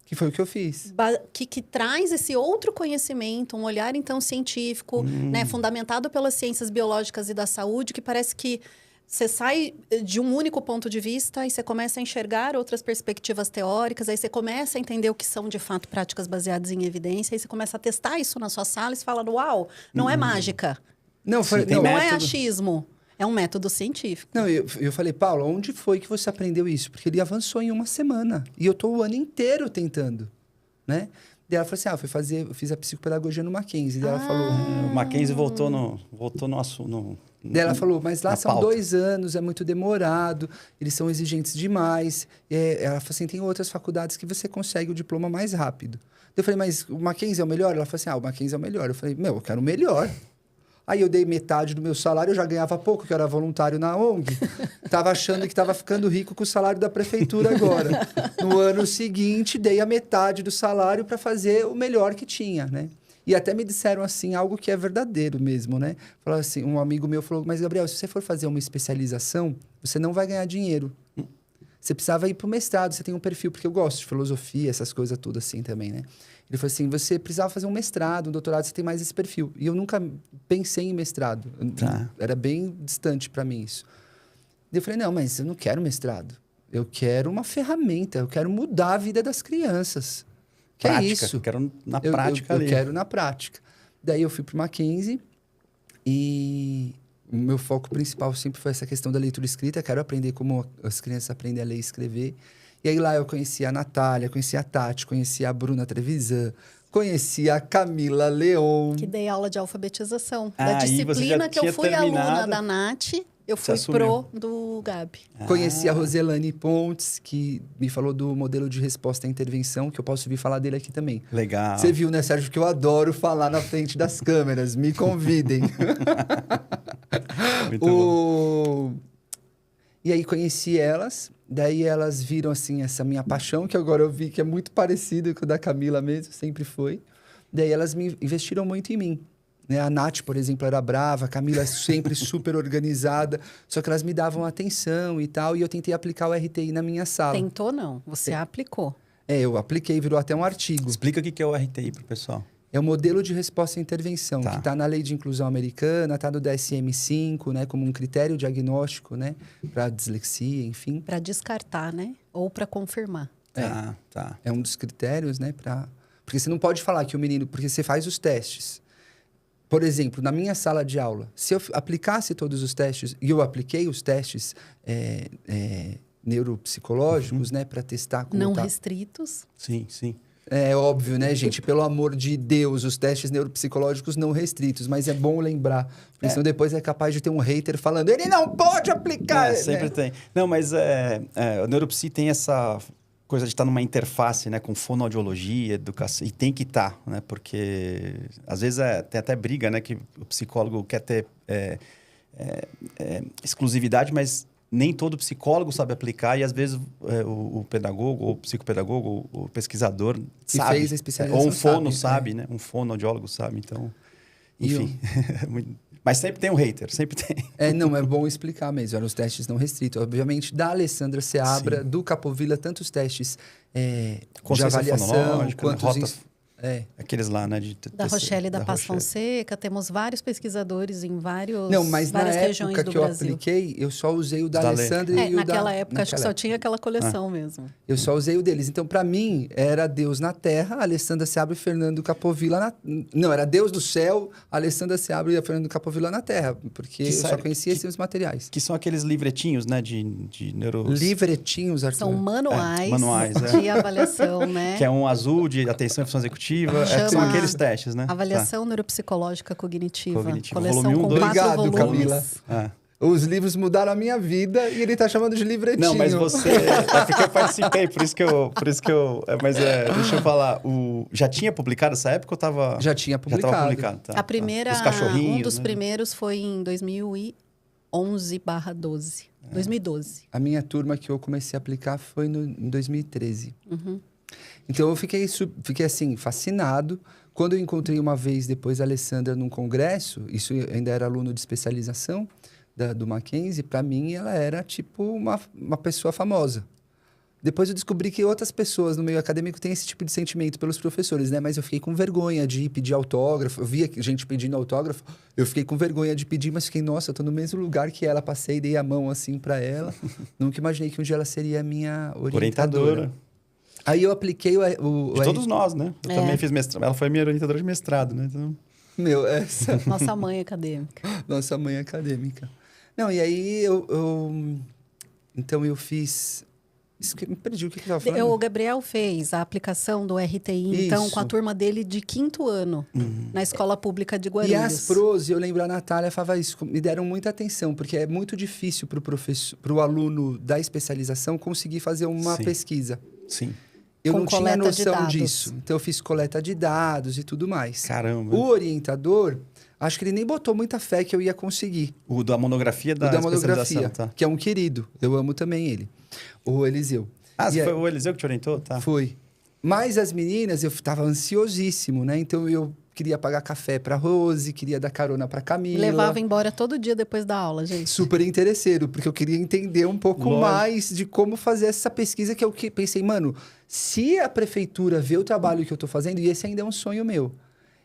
Que foi o que eu fiz. Que traz esse outro conhecimento, um olhar, então, científico, né? Fundamentado pelas ciências biológicas e da saúde, que parece que você sai de um único ponto de vista e você começa a enxergar outras perspectivas teóricas, aí você começa a entender o que são, de fato, práticas baseadas em evidência, aí você começa a testar isso na sua sala e você fala, uau, não é mágica. Não é achismo. É um método científico. Não, eu falei, Paulo, onde foi que você aprendeu isso? Porque ele avançou em uma semana. E eu estou o ano inteiro tentando, né? Daí ela falou assim, eu fiz a psicopedagogia no Mackenzie. Daí ela falou... O Mackenzie voltou no assunto. Daí ela falou, mas lá são 2 anos, é muito demorado, eles são exigentes demais. Ela falou assim, tem outras faculdades que você consegue o diploma mais rápido. Eu falei, mas o Mackenzie é o melhor? Ela falou assim, o Mackenzie é o melhor. Eu falei, eu quero o melhor. Aí eu dei metade do meu salário, eu já ganhava pouco, que eu era voluntário na ONG. Tava achando que estava ficando rico com o salário da prefeitura agora. No ano seguinte, dei a metade do salário para fazer o melhor que tinha, né? E até me disseram assim, algo que é verdadeiro mesmo, né? Falaram assim, um amigo meu falou, mas Gabriel, se você for fazer uma especialização, você não vai ganhar dinheiro. Você precisava ir para o mestrado, você tem um perfil, porque eu gosto de filosofia, essas coisas todas assim também, né? Ele falou assim, você precisava fazer um mestrado, um doutorado, você tem mais esse perfil. E eu nunca pensei em mestrado. Era bem distante para mim isso. Eu falei, não, mas eu não quero mestrado. Eu quero uma ferramenta, eu quero mudar a vida das crianças. Que prática, é isso? Eu quero na prática ali. Eu quero na prática. Daí eu fui para o Mackenzie e o meu foco principal sempre foi essa questão da leitura escrita. Quero aprender como as crianças aprendem a ler e escrever. E aí lá eu conheci a Natália, conheci a Tati, conheci a Bruna Trevisan, conheci a Camila Leon. Que dei aula de alfabetização. Da disciplina que eu fui aluna da Nath, eu fui pro do Gabi. Conheci a Roselane Pontes, que me falou do modelo de resposta à intervenção, que eu posso vir falar dele aqui também. Legal. Você viu, né, Sérgio, que eu adoro falar na frente das câmeras. Me convidem. Muito bom. E aí conheci elas, daí elas viram, assim, essa minha paixão, que agora eu vi que é muito parecido com o da Camila mesmo, sempre foi. Daí elas me investiram muito em mim. Né? A Nath, por exemplo, era brava, a Camila é sempre super organizada, só que elas me davam atenção e tal, e eu tentei aplicar o RTI na minha sala. Tentou não, você aplicou. Eu apliquei, virou até um artigo. Explica o que é o RTI pro pessoal. É o modelo de resposta à intervenção, Tá. que está na Lei de Inclusão Americana, está no DSM-5, né, como um critério diagnóstico, né, para dislexia, enfim. Para descartar, né? Ou para confirmar. Tá. É um dos critérios, né, para... Porque você não pode falar que o menino... Porque você faz os testes. Por exemplo, na minha sala de aula, se eu aplicasse todos os testes, e eu apliquei os testes neuropsicológicos, né, para testar como Não tá. restritos. Sim. É óbvio, né, gente? Pelo amor de Deus, os testes neuropsicológicos não restritos, mas é bom lembrar, porque senão depois é capaz de ter um hater falando, ele não pode aplicar! Sempre né? tem. Não, mas o Neuropsi tem essa coisa de estar numa interface, né, com fonoaudiologia, educação, e tem que estar, né, porque às vezes tem até briga, né, que o psicólogo quer ter exclusividade, mas nem todo psicólogo sabe aplicar e às vezes o pedagogo, ou o psicopedagogo, ou o pesquisador Que sabe. fez a especialização ou um fono sabe, sabe, né? Um fonoaudiólogo sabe, então... Enfim. Mas sempre tem um hater, sempre tem. Não, é bom explicar mesmo. Eram os testes não restritos. Obviamente, da Alessandra Seabra, Sim. do Capovilla, tantos testes de Consciência avaliação, fonológica, quantos... rota- Aqueles lá, né? Da Rochelle e da Paz Rochelle. Fonseca, temos vários pesquisadores em Não, mas na várias regiões época do que eu Brasil. apliquei, eu só usei o da Da Lê. Alessandra e o da... Naquela época, acho que só naquela tinha aquela coleção mesmo. Eu só usei o deles. Então, para mim, era Deus na Terra, Alessandra Seabra e Fernando Capovilla na... Não, era Deus do céu, Alessandra Seabra e Fernando Capovilla na Terra, porque eu só conhecia esses materiais. Que são aqueles livretinhos, né? De neuro... Livretinhos, Arthur. São manuais, manuais, de avaliação, né? Que é um azul de atenção e função executiva. Chama São aqueles testes, né? Avaliação neuropsicológica cognitiva. Cognitiva. Coleção Volume um, com dois. 4 Obrigado, volumes. Camila. Ah. Os livros mudaram a minha vida e ele tá chamando de livretinho. Não, mas você... É porque eu participei, por isso que eu... deixa eu falar. Já tinha publicado essa época ou tava... Já tinha publicado. Já tava publicado, tá. A primeira, Os cachorrinhos, um dos né? primeiros foi em 2011/12. 2012. A minha turma que eu comecei a aplicar foi em 2013. Então, eu fiquei assim, fascinado. Quando eu encontrei uma vez depois a Alessandra num congresso, isso eu ainda era aluno de especialização do Mackenzie, para mim ela era tipo uma pessoa famosa. Depois eu descobri que outras pessoas no meio acadêmico têm esse tipo de sentimento pelos professores, né? Mas eu fiquei com vergonha de ir pedir autógrafo. Eu via gente pedindo autógrafo, eu fiquei com vergonha de pedir, mas fiquei, nossa, eu tô no mesmo lugar que ela. Passei, dei a mão assim para ela. Nunca imaginei que um dia ela seria a minha orientadora. Aí eu apliquei De todos nós, né? Eu também fiz mestrado. Ela foi minha orientadora de mestrado, né? Então... Essa... Nossa mãe acadêmica. Nossa mãe acadêmica. Não, e aí então eu fiz... Me perdi, o que eu estava falando? O Gabriel fez a aplicação do RTI, então, com a turma dele de 5º ano, na Escola Pública de Guarulhos. E as pros, eu lembro, a Natália falava isso, me deram muita atenção, porque é muito difícil para o aluno da especialização conseguir fazer uma pesquisa. Sim. Eu Com não tinha coleta de noção dados. disso. Então, eu fiz coleta de dados e tudo mais. Caramba. O orientador, acho que ele nem botou muita fé que eu ia conseguir. O da monografia da especialização, tá? Que é um querido. Eu amo também ele. O Eliseu. Foi o Eliseu que te orientou? Tá. Foi. Mas as meninas, eu estava ansiosíssimo, né? Então, eu queria pagar café para Rose, queria dar carona para Camila. Levava embora todo dia depois da aula, gente. Super interesseiro, porque eu queria entender um pouco mais de como fazer essa pesquisa, que eu pensei, mano, se a prefeitura vê o trabalho que eu tô fazendo, e esse ainda é um sonho meu,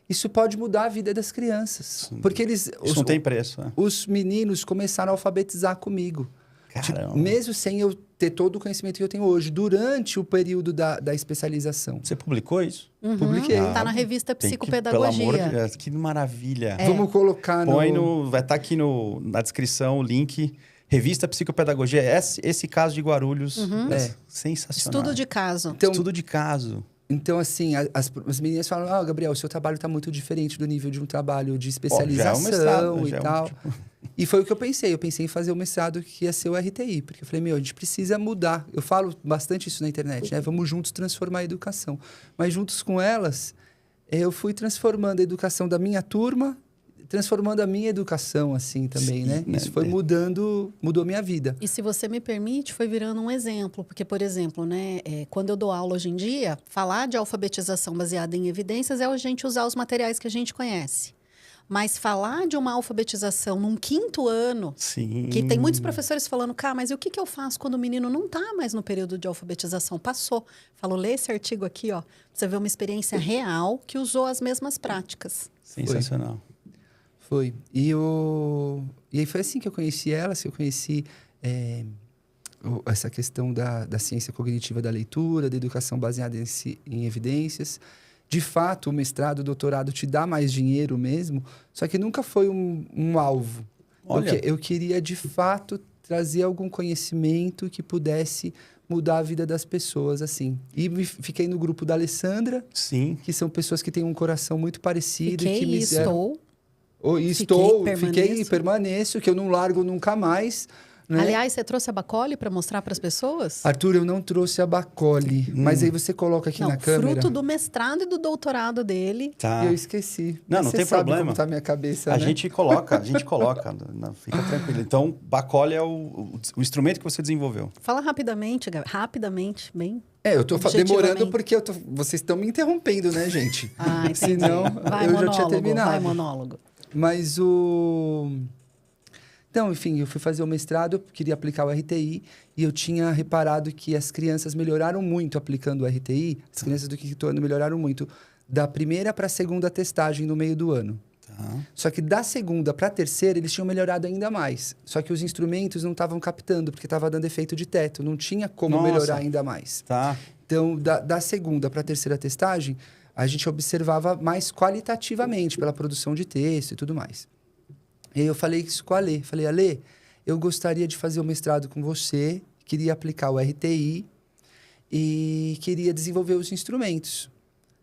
isso pode mudar a vida das crianças. Sim. Porque Isso não tem preço, né? Os meninos começaram a alfabetizar comigo. Caramba. Mesmo sem eu ter todo o conhecimento que eu tenho hoje, durante o período da especialização. Você publicou isso? Publiquei. Tá na revista Tem que, Psicopedagogia. pelo amor de Deus, que maravilha. Vamos colocar Vai estar aqui na descrição o link. Revista Psicopedagogia. Esse caso de Guarulhos é sensacional. Estudo de caso. Estudo de caso. Então, assim, as meninas falam, Gabriel, o seu trabalho está muito diferente do nível de um trabalho de especialização já é um mestrado, e já é um tal. tipo- E foi o que eu pensei. Eu pensei em fazer o mestrado que ia ser o RTI. Porque eu falei, a gente precisa mudar. Eu falo bastante isso na internet, né? Vamos juntos transformar a educação. Mas juntos com elas, eu fui transformando a educação da minha turma, transformando a minha educação, assim, também, né? Isso foi mudou a minha vida. E se você me permite, foi virando um exemplo. Porque, por exemplo, né, quando eu dou aula hoje em dia, falar de alfabetização baseada em evidências é a gente usar os materiais que a gente conhece. Mas falar de uma alfabetização num 5º ano, Sim. que tem muitos professores falando, mas e o que eu faço quando o menino não está mais no período de alfabetização? Passou. Falo, lê esse artigo aqui, ó. Você vê uma experiência real que usou as mesmas práticas. Sensacional. Foi. E aí foi assim que eu conheci elas, que eu conheci essa questão da ciência cognitiva da leitura, da educação baseada em evidências. De fato, o mestrado, o doutorado te dá mais dinheiro mesmo, só que nunca foi um alvo. Olha. Eu queria, de fato, trazer algum conhecimento que pudesse mudar a vida das pessoas, assim. E fiquei no grupo da Alessandra, Sim. que são pessoas que têm um coração muito parecido. Fiquei e permaneço, que eu não largo nunca mais. Né? Aliás, você trouxe a Bacoli para mostrar para as pessoas? Arthur, eu não trouxe a Bacoli, mas aí você coloca aqui na câmera. Fruto do mestrado e do doutorado dele. Tá. E eu esqueci. Não tem problema. Como tá a minha cabeça, A né? gente coloca. Não, fica tranquilo. Então, Bacoli é o instrumento que você desenvolveu. Fala rapidamente, bem. Eu tô demorando porque vocês estão me interrompendo, né, gente? Entendi. Senão, já tinha terminado. Vai, monólogo. Mas Então, enfim, eu fui fazer o mestrado, eu queria aplicar o RTI, e eu tinha reparado que as crianças melhoraram muito aplicando o RTI, as crianças do 5º ano melhoraram muito, da primeira para a segunda testagem no meio do ano. Tá. Só que da segunda para a terceira, eles tinham melhorado ainda mais. Só que os instrumentos não estavam captando, porque estava dando efeito de teto, não tinha como melhorar ainda mais. Tá. Então, da segunda para a terceira testagem, a gente observava mais qualitativamente pela produção de texto e tudo mais. E aí eu falei isso com a Alê. Falei, Alê, eu gostaria de fazer o mestrado com você, queria aplicar o RTI e queria desenvolver os instrumentos.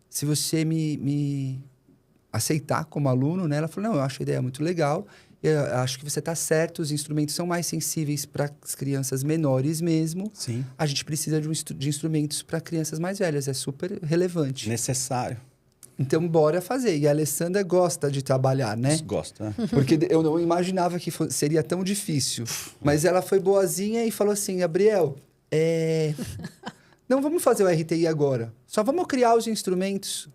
Se você me aceitar como aluno, né? Ela falou, não, eu acho a ideia muito legal, eu acho que você está certo, os instrumentos são mais sensíveis para as crianças menores mesmo. Sim. A gente precisa de instrumentos para crianças mais velhas, é super relevante. Necessário. Então, bora fazer. E a Alessandra gosta de trabalhar, né? Gosta, né? Porque eu não imaginava que seria tão difícil. Mas ela foi boazinha e falou assim, Gabriel, não vamos fazer o RTI agora. Só vamos criar os instrumentos.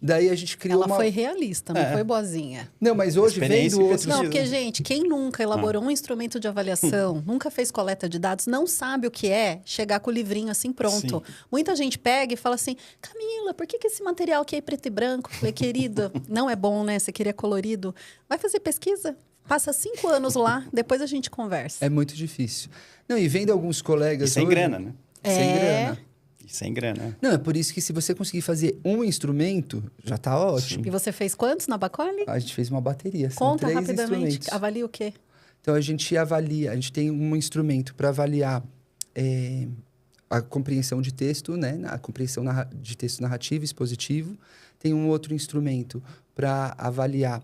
Daí a gente criou Ela foi realista, não foi boazinha. Não, mas hoje vendo outros... Não, porque, gente, quem nunca elaborou um instrumento de avaliação, nunca fez coleta de dados, não sabe o que é chegar com o livrinho assim pronto. Sim. Muita gente pega e fala assim, Camila, por que esse material aqui é preto e branco? Eu falei, querida, não é bom, né? Você queria colorido. Vai fazer pesquisa? Passa 5 anos lá, depois a gente conversa. É muito difícil. Não, e vendo alguns colegas... E sem grana, né? Sem grana. Sem grana. Não, é por isso que se você conseguir fazer um instrumento, já tá ótimo. E você fez quantos na Bacoli? A gente fez uma bateria. Conta são 3 rapidamente. Avalia o quê? Então, a gente tem um instrumento para avaliar a compreensão de texto, né? A compreensão de texto narrativo e expositivo. Tem um outro instrumento para avaliar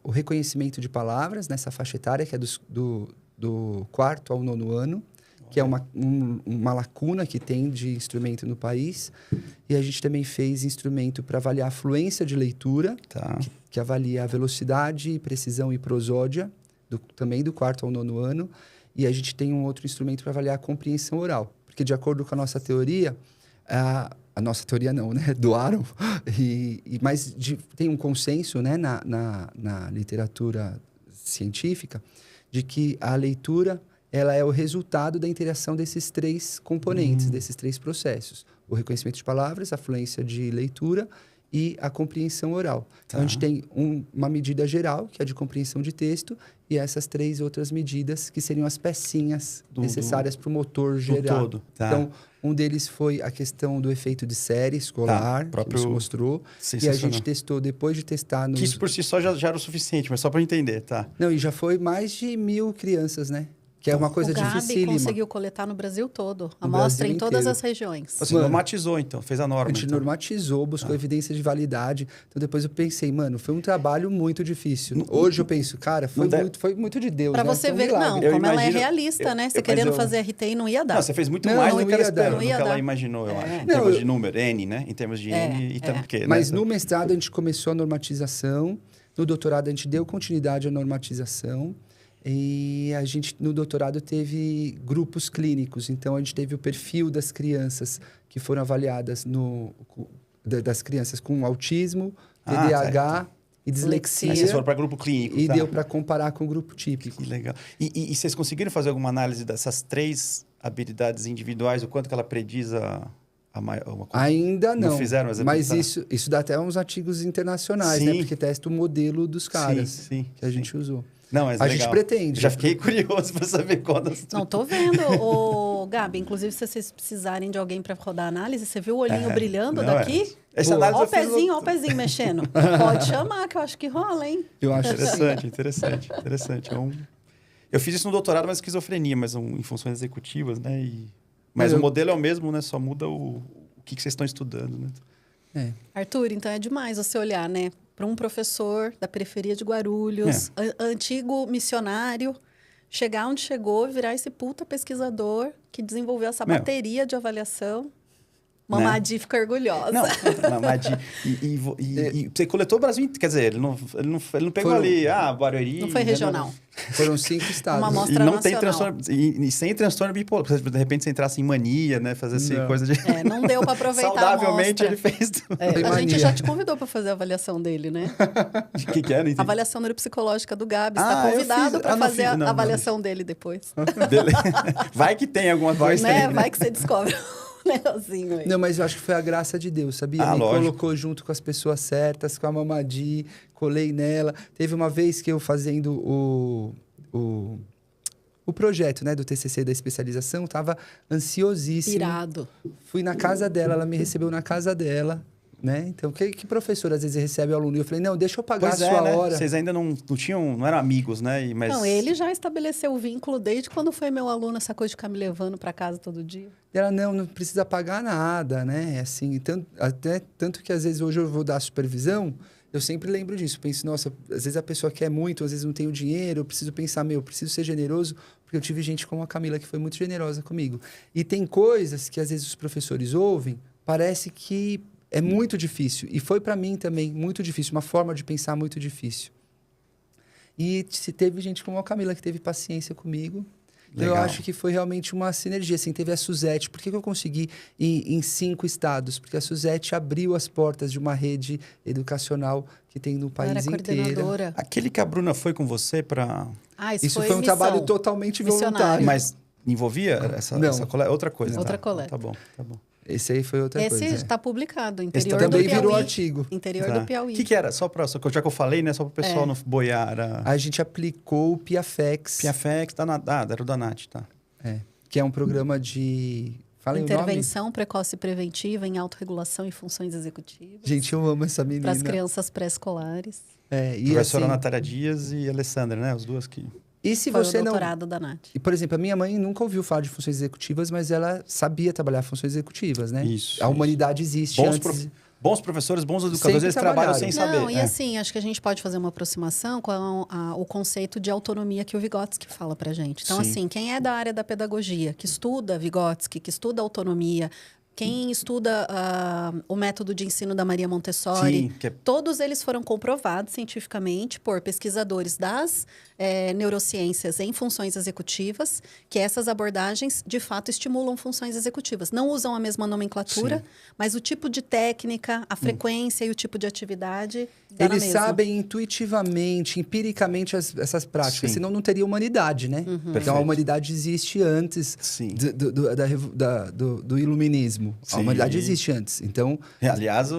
o reconhecimento de palavras nessa faixa etária, que é do 4º ao 9º ano. Que é uma lacuna que tem de instrumento no país. E a gente também fez instrumento para avaliar a fluência de leitura, que avalia a velocidade, precisão e prosódia, também do 4º ao 9º ano. E a gente tem um outro instrumento para avaliar a compreensão oral. Porque, de acordo com a nossa teoria, a nossa teoria não, né? Doaram. Mas tem um consenso, né? na literatura científica de que a leitura... ela é o resultado da interação desses 3 componentes, desses 3 processos. O reconhecimento de palavras, a fluência de leitura e a compreensão oral. Então, a gente tem uma medida geral, que é a de compreensão de texto, e essas 3 outras medidas, que seriam as pecinhas necessárias para o motor geral. Todo. Então, um deles foi a questão do efeito de série escolar, que nos mostrou. E a gente testou, depois de testar... Que isso por si só já era o suficiente, mas só para entender, tá? Não, e já foi mais de 1.000 crianças, né? que é uma coisa o Gabi dificílima. conseguiu coletar no Brasil todo. No Amostra Brasil em todas inteiro. as regiões. Você normatizou, então, fez a norma. A gente então. normatizou, buscou evidência de validade. Então, depois eu pensei, mano, foi um trabalho muito difícil. Hoje eu penso, cara, foi muito de Deus, Pra né? você Foi um ver, milagre. não, Eu como ela é imagino- realista, né? Você mas querendo eu- fazer RT não ia dar. Não, você fez muito Não, mais não do que ela ia dar. esperou, Não do ia que ela dar. imaginou, eu acho. Em Não, termos de número, N, né? Em termos de N, e porque... Mas né? no mestrado a gente começou a normatização, no doutorado a gente deu continuidade à normatização e a gente no doutorado teve grupos clínicos. Então a gente teve o perfil das crianças que foram avaliadas das crianças com autismo, TDAH e dislexia. Aí vocês foram para grupo clínico, E tá? deu para comparar com o grupo típico. Que legal. E vocês conseguiram fazer alguma análise dessas 3 habilidades individuais, o quanto que ela prediz uma coisa? Ainda não. Não fizeram, mas tá. isso dá até uns artigos internacionais, Sim. né? Porque testa o modelo dos caras Sim, que a gente usou. Não, mas A legal. gente pretende. Já fiquei curioso para saber quantas... Não, tô vendo, Gabi. Inclusive, se vocês precisarem de alguém para rodar a análise, você viu o olhinho brilhando não, daqui? Essa análise Ó o eu fiz pezinho, ó o pezinho mexendo. Pode chamar, que eu acho que rola, hein? Eu acho que sim. Interessante. Eu fiz isso no doutorado, mas esquizofrenia, mas em funções executivas, né? Mas o modelo é o mesmo, né? Só muda o que vocês estão estudando, né? Arthur, então é demais você olhar, né? Para um professor da periferia de Guarulhos, antigo missionário, chegar onde chegou, virar esse puta pesquisador que desenvolveu essa bateria de avaliação. Mamadi fica orgulhosa. Não, Mamadi. E você coletou o Brasil inteiro. Quer dizer, ele não pegou ali, Barueri... Não foi regional. Foram 5 estados. Uma amostra E não nacional. tem transtorno... E sem transtorno bipolar. Porque de repente você entrasse em mania, né? Fazer assim, coisa de... Não deu para aproveitar Saudavelmente a ele amostra. fez tudo. A gente já te convidou para fazer a avaliação dele, né? O que é? Não entendi. Avaliação neuropsicológica do Gabi. Você está eu convidado fiz. para Não fazer fiz. Não, a avaliação dele depois. Vai que tem alguma coisa Né? aí, né? Vai que você descobre um negocinho aí. Não, mas eu acho que foi a graça de Deus, sabia? Me lógico. colocou junto com as pessoas certas, com a Mamadi, colei nela. Teve uma vez que eu fazendo o projeto, né, do TCC da especialização, tava ansiosíssimo. Irado. Fui na casa dela, ela me recebeu na casa dela, né? Então, que professor às vezes recebe o aluno? E eu falei, não, deixa eu pagar Pois a sua né? hora. Vocês ainda não tinham... Não eram amigos, né? Mas... Não, ele já estabeleceu o vínculo desde quando foi meu aluno, essa coisa de ficar me levando para casa todo dia. Ela, não precisa pagar nada, né? Assim, tanto que às vezes hoje eu vou dar supervisão, eu sempre lembro disso. Penso, nossa, às vezes a pessoa quer muito, às vezes não tem o dinheiro, eu preciso pensar, eu preciso ser generoso, porque eu tive gente como a Camila que foi muito generosa comigo. E tem coisas que às vezes os professores ouvem, parece que é muito difícil. E foi para mim também muito difícil, uma forma de pensar muito difícil. E se teve gente como a Camila que teve paciência comigo. Legal. Eu acho que foi realmente uma sinergia. Assim, teve a Suzete. Por que eu consegui ir em 5 estados? Porque a Suzete abriu as portas de uma rede educacional que tem no país Era inteiro. coordenadora. Aquele que a Bruna foi com você para... Isso foi um missão. trabalho totalmente Missionário. voluntário. Mas envolvia essa coleta? Outra coisa. Outra tá? coleta. Tá bom. Esse aí foi outra coisa. Esse está publicado, interior Esse do também Piauí. virou artigo. Interior Tá. do Piauí. O que era? Já que eu falei, né? Só para o pessoal não boiar. Era... A gente aplicou o Piafex. Piafex, era o da Nath, tá? Que é um programa de... Fala aí o nome. Intervenção precoce e preventiva em autorregulação e funções executivas. Gente, eu amo essa menina. Para as crianças pré-escolares. E Professora assim, Natália Dias e Alessandra, né? As duas que... E se Foi você o não... doutorado da Nath. E, por exemplo, a minha mãe nunca ouviu falar de funções executivas, mas ela sabia trabalhar funções executivas, né? Isso. A humanidade existe antes... Bons professores, bons educadores, Sempre eles trabalham sem trabalharam. saber. Não, e assim, acho que a gente pode fazer uma aproximação com o conceito de autonomia que o Vygotsky fala pra gente. Então, Sim. assim, quem é da área da pedagogia, que estuda Vygotsky, que estuda autonomia, quem estuda o método de ensino da Maria Montessori, Sim, todos eles foram comprovados cientificamente por pesquisadores das neurociências em funções executivas, que essas abordagens, de fato, estimulam funções executivas. Não usam a mesma nomenclatura, Sim. mas o tipo de técnica, a frequência e o tipo de atividade dá na Eles mesma. sabem intuitivamente, empiricamente essas práticas, Sim. senão não teria humanidade, né? Então, Perfeito. a humanidade existe antes Sim. do iluminismo. Sim. A humanidade existe antes. Então, Aliás,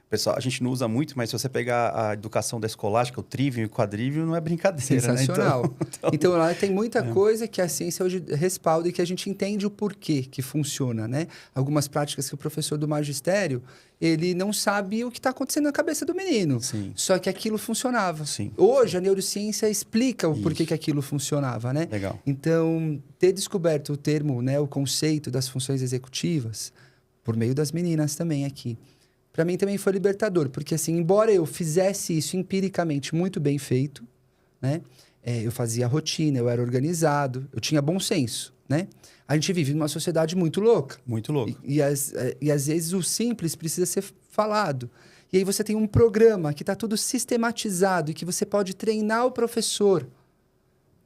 pessoal, a gente não usa muito, mas se você pegar a educação da escolástica, o trivium e o quadrivium, não é brincadeira, sensacional. né? Então lá tem muita coisa que a ciência hoje respalda e que a gente entende o porquê que funciona, né? Algumas práticas que o professor do magistério, ele não sabe o que está acontecendo na cabeça do menino. Sim. Só que aquilo funcionava. Sim. Hoje, a neurociência explica o porquê Isso. que aquilo funcionava, né? Legal. Então, ter descoberto o termo, né, o conceito das funções executivas, por meio das meninas também aqui, para mim também foi libertador, porque assim, embora eu fizesse isso empiricamente muito bem feito, né? Eu fazia rotina, eu era organizado, eu tinha bom senso, né? A gente vive numa sociedade muito louca. Muito louco. E às vezes o simples precisa ser falado. E aí você tem um programa que está tudo sistematizado e que você pode treinar o professor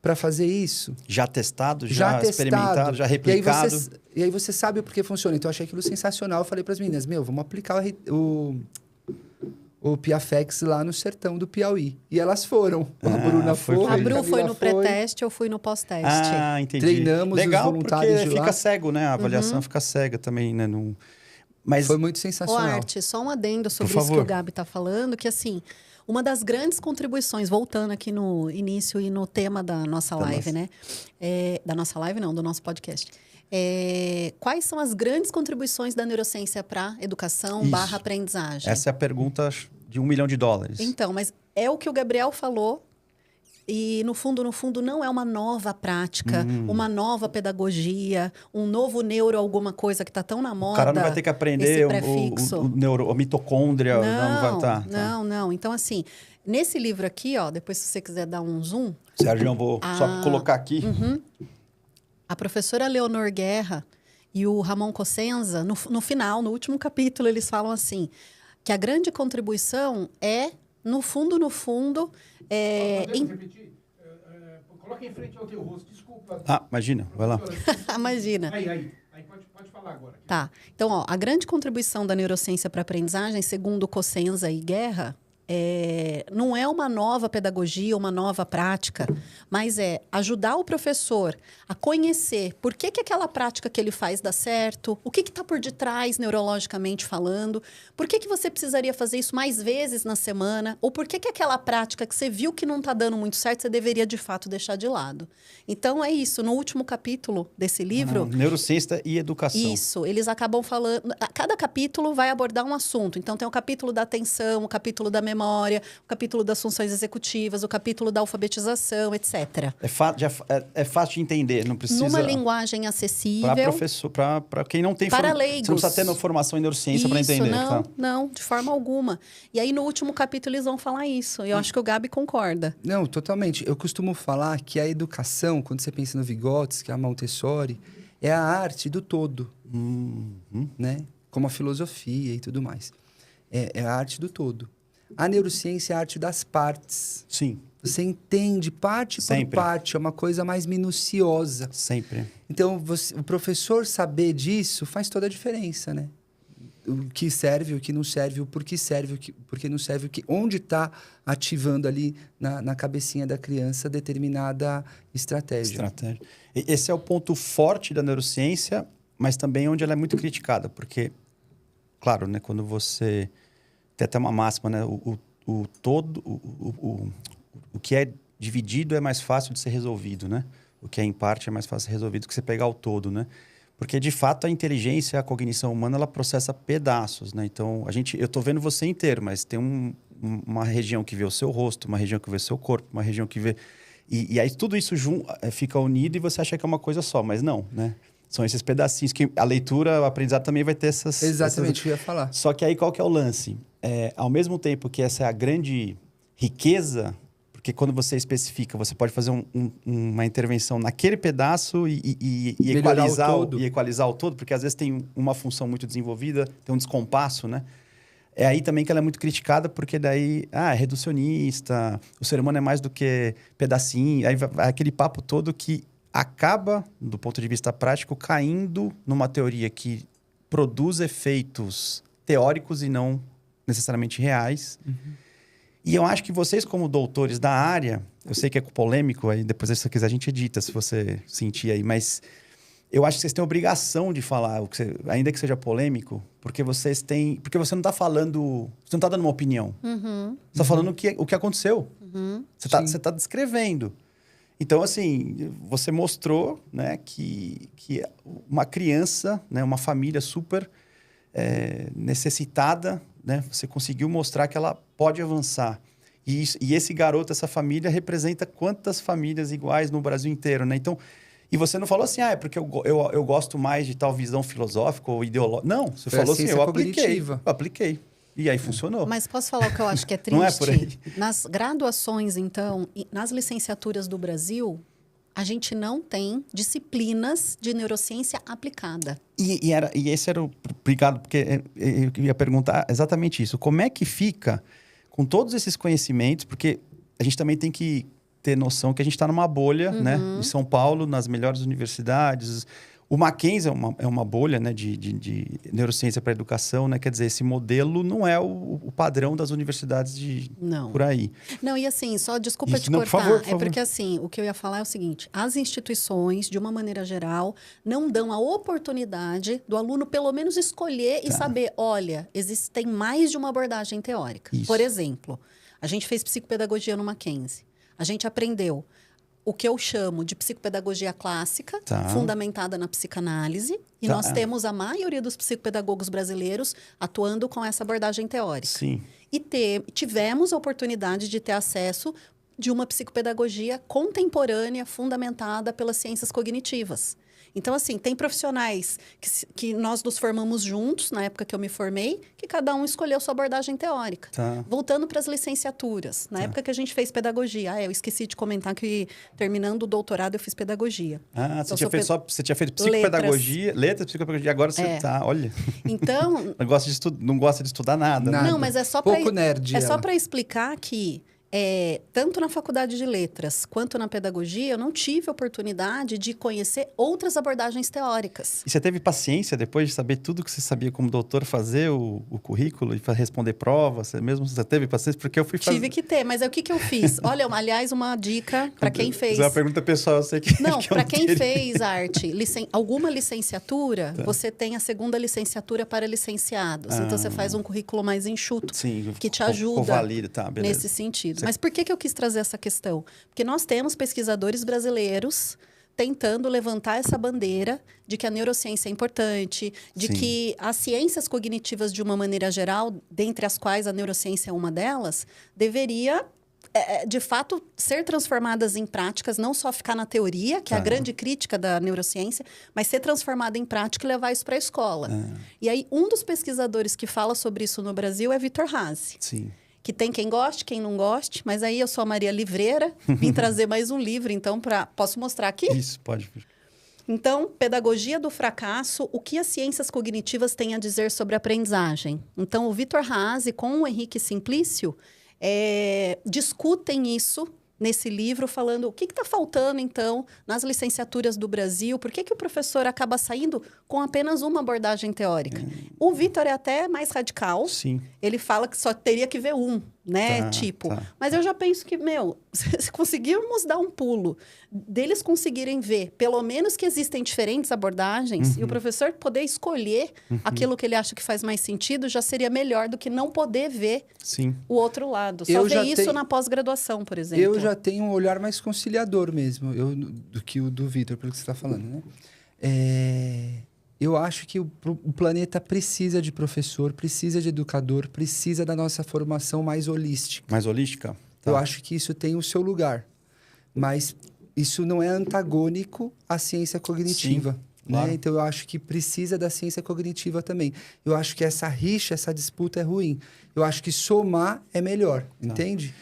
para fazer isso. Já testado, já experimentado, já replicado. E aí você sabe o porquê funciona. Então, eu achei aquilo sensacional. Eu falei para as meninas, vamos aplicar o Piafex lá no sertão do Piauí. E elas foram. A Bruna foi. A Bru foi no Camila pré-teste, eu fui no pós-teste. Ah, entendi. Treinamos legal, os voluntários porque de lá. fica cego, né? A avaliação fica cega também, né? Não... Mas Foi muito Ô, sensacional. Arte, só um adendo sobre Por isso que favor. o Gabi está falando, que assim, uma das grandes contribuições, voltando aqui no início e no tema da nossa live, né? Da nossa live não, do nosso podcast. Quais são as grandes contribuições da neurociência para educação Isso. / aprendizagem? essa é a pergunta de $1 milhão. Então, mas é o que o Gabriel falou. E, no fundo, não é uma nova prática, uma nova pedagogia, um novo neuro alguma coisa que está tão na moda. O cara não vai ter que aprender esse prefixo. a mitocôndria. Não, vai Não. Então, assim, nesse livro aqui, ó, depois se você quiser dar um zoom... Sérgio, eu vou só colocar aqui. A professora Leonor Guerra e o Ramon Cossenza, no final, no último capítulo, eles falam assim, que a grande contribuição é, no fundo... Podemos repetir? Coloca em frente ao teu rosto, desculpa. Ah, imagina, vai lá. Imagina. Aí pode falar agora. Tá. Então, ó, a grande contribuição da neurociência para a aprendizagem, segundo Cossenza e Guerra, não é uma nova pedagogia, uma nova prática, mas é ajudar o professor a conhecer por que aquela prática que ele faz dá certo, o que está por detrás neurologicamente falando, por que você precisaria fazer isso mais vezes na semana, ou por que aquela prática que você viu que não está dando muito certo, você deveria de fato deixar de lado. Então, é isso. No último capítulo desse livro... Neurociência e educação. Isso. Eles acabam falando... Cada capítulo vai abordar um assunto. Então, tem o capítulo da atenção, o capítulo da memória, o capítulo das funções executivas, o capítulo da alfabetização, etc. É fácil de entender, não precisa... Numa linguagem acessível. Para professor, para quem não tem... Para leigos. Você não precisa ter formação em neurociência para entender. Não, de forma alguma. E aí, no último capítulo, eles vão falar isso. E eu acho que o Gabi concorda. Não, totalmente. Eu costumo falar que a educação, quando você pensa no Vygotsky, a Montessori, é a arte do todo, né? Como a filosofia e tudo mais. É a arte do todo. A neurociência é a arte das partes. Sim. Você entende parte por parte, é uma coisa mais minuciosa. Sempre. Então, o professor saber disso faz toda a diferença, né? O que serve, o que não serve, o porquê serve, por que não serve, onde está ativando ali na cabecinha da criança determinada estratégia. Esse é o ponto forte da neurociência, mas também onde ela é muito criticada, porque, claro, né, quando você... Tem até uma máxima, né? O que é dividido é mais fácil de ser resolvido, né? O que é em parte é mais fácil de ser resolvido que você pegar o todo, né? Porque, de fato, a inteligência, a cognição humana, ela processa pedaços, né? Então, eu tô vendo você inteiro, mas tem uma região que vê o seu rosto, uma região que vê o seu corpo, uma região que vê... E aí, tudo isso fica unido e você acha que é uma coisa só, mas não, né? São esses pedacinhos que a leitura, o aprendizado também vai ter essas... Exatamente, o que eu ia falar. Só que aí, qual que é o lance? Ao mesmo tempo que essa é a grande riqueza, porque quando você especifica, você pode fazer uma intervenção naquele pedaço e equalizar o todo, porque às vezes tem uma função muito desenvolvida, tem um descompasso, né? É aí também que ela é muito criticada, porque daí, é reducionista, o ser humano é mais do que pedacinho, aí vai aquele papo todo que acaba, do ponto de vista prático, caindo numa teoria que produz efeitos teóricos e não necessariamente reais. E eu acho que vocês, como doutores da área, eu sei que é polêmico, aí depois se você quiser a gente edita, se você sentir aí, mas eu acho que vocês têm obrigação de falar, ainda que seja polêmico, porque você não está falando, você não está dando uma opinião. Você está falando o que aconteceu. Você está descrevendo. Então, assim, você mostrou, né, que uma criança, né, uma família super necessitada, né, você conseguiu mostrar que ela pode avançar. E esse garoto, essa família, representa quantas famílias iguais no Brasil inteiro, né? Então, e você não falou assim, é porque eu gosto mais de tal visão filosófica ou ideológica. Não, você falou assim, eu apliquei. E aí funcionou. Mas posso falar o que eu acho que é triste? Não é por aí. Nas graduações, então, e nas licenciaturas do Brasil, a gente não tem disciplinas de neurociência aplicada. E esse era o... Obrigado, porque eu ia perguntar exatamente isso. Como é que fica com todos esses conhecimentos? Porque a gente também tem que ter noção que a gente está numa bolha, né? Em São Paulo, nas melhores universidades. O Mackenzie é uma bolha, né, de neurociência para a educação, né? Quer dizer, esse modelo não é o padrão das universidades por aí. Não, e assim, só desculpa Isso, te não, cortar. por favor. Porque assim, o que eu ia falar é o seguinte, as instituições, de uma maneira geral, não dão a oportunidade do aluno pelo menos escolher e saber, olha, existem mais de uma abordagem teórica. Isso. Por exemplo, a gente fez psicopedagogia no Mackenzie. A gente aprendeu o que eu chamo de psicopedagogia clássica, fundamentada na psicanálise. E nós temos a maioria dos psicopedagogos brasileiros atuando com essa abordagem teórica. Sim. E tivemos a oportunidade de ter acesso de uma psicopedagogia contemporânea, fundamentada pelas ciências cognitivas. Então, assim, tem profissionais que nós nos formamos juntos, na época que eu me formei, que cada um escolheu sua abordagem teórica. Voltando para as licenciaturas, na época que a gente fez pedagogia. Eu esqueci de comentar que, terminando o doutorado, eu fiz pedagogia. Então, você tinha feito psicopedagogia, letras, psicopedagogia, agora você olha. Então... não gosta de estudar nada. Não, mas é só pouco nerd. É só para explicar que tanto na faculdade de letras quanto na pedagogia, eu não tive oportunidade de conhecer outras abordagens teóricas. E você teve paciência depois de saber tudo que você sabia como doutor, fazer o currículo e responder provas? Você teve paciência? Porque eu fui fazer... Tive que ter, mas o que eu fiz? Olha, aliás, uma dica para quem fez... É uma pergunta pessoal, eu sei que... Não, para quem fez arte, alguma licenciatura, você tem a segunda licenciatura para licenciados. Então, você faz um currículo mais enxuto, que te ajuda nesse sentido. Mas por que eu quis trazer essa questão? Porque nós temos pesquisadores brasileiros tentando levantar essa bandeira de que a neurociência é importante, de que as ciências cognitivas, de uma maneira geral, dentre as quais a neurociência é uma delas, deveria, de fato, ser transformadas em práticas, não só ficar na teoria, que é a grande crítica da neurociência, mas ser transformada em prática e levar isso para a escola. E aí, um dos pesquisadores que fala sobre isso no Brasil é Vitor Haase. Sim. Que tem quem goste, quem não goste. Mas aí eu sou a Maria Livreira, vim trazer mais um livro, então, posso mostrar aqui? Isso, pode. Então, Pedagogia do Fracasso, o que as ciências cognitivas têm a dizer sobre a aprendizagem. Então, o Vitor Haase com o Henrique Simplício discutem isso nesse livro, falando o que está faltando, então, nas licenciaturas do Brasil, por que o professor acaba saindo com apenas uma abordagem teórica. O Vitor é até mais radical. Sim. Ele fala que só teria que ver né? Mas eu já penso que, se conseguirmos dar um pulo, deles conseguirem ver, pelo menos que existem diferentes abordagens, e o professor poder escolher aquilo que ele acha que faz mais sentido, já seria melhor do que não poder ver o outro lado. Só ver isso na pós-graduação, por exemplo. Eu já tenho um olhar mais conciliador mesmo, do que o do Vitor, pelo que você está falando, né? Eu acho que o planeta precisa de professor, precisa de educador, precisa da nossa formação mais holística. Mais holística? Eu acho que isso tem o seu lugar. Mas isso não é antagônico à ciência cognitiva. Sim, claro. Então, eu acho que precisa da ciência cognitiva também. Eu acho que essa rixa, essa disputa é ruim. Eu acho que somar é melhor, entende?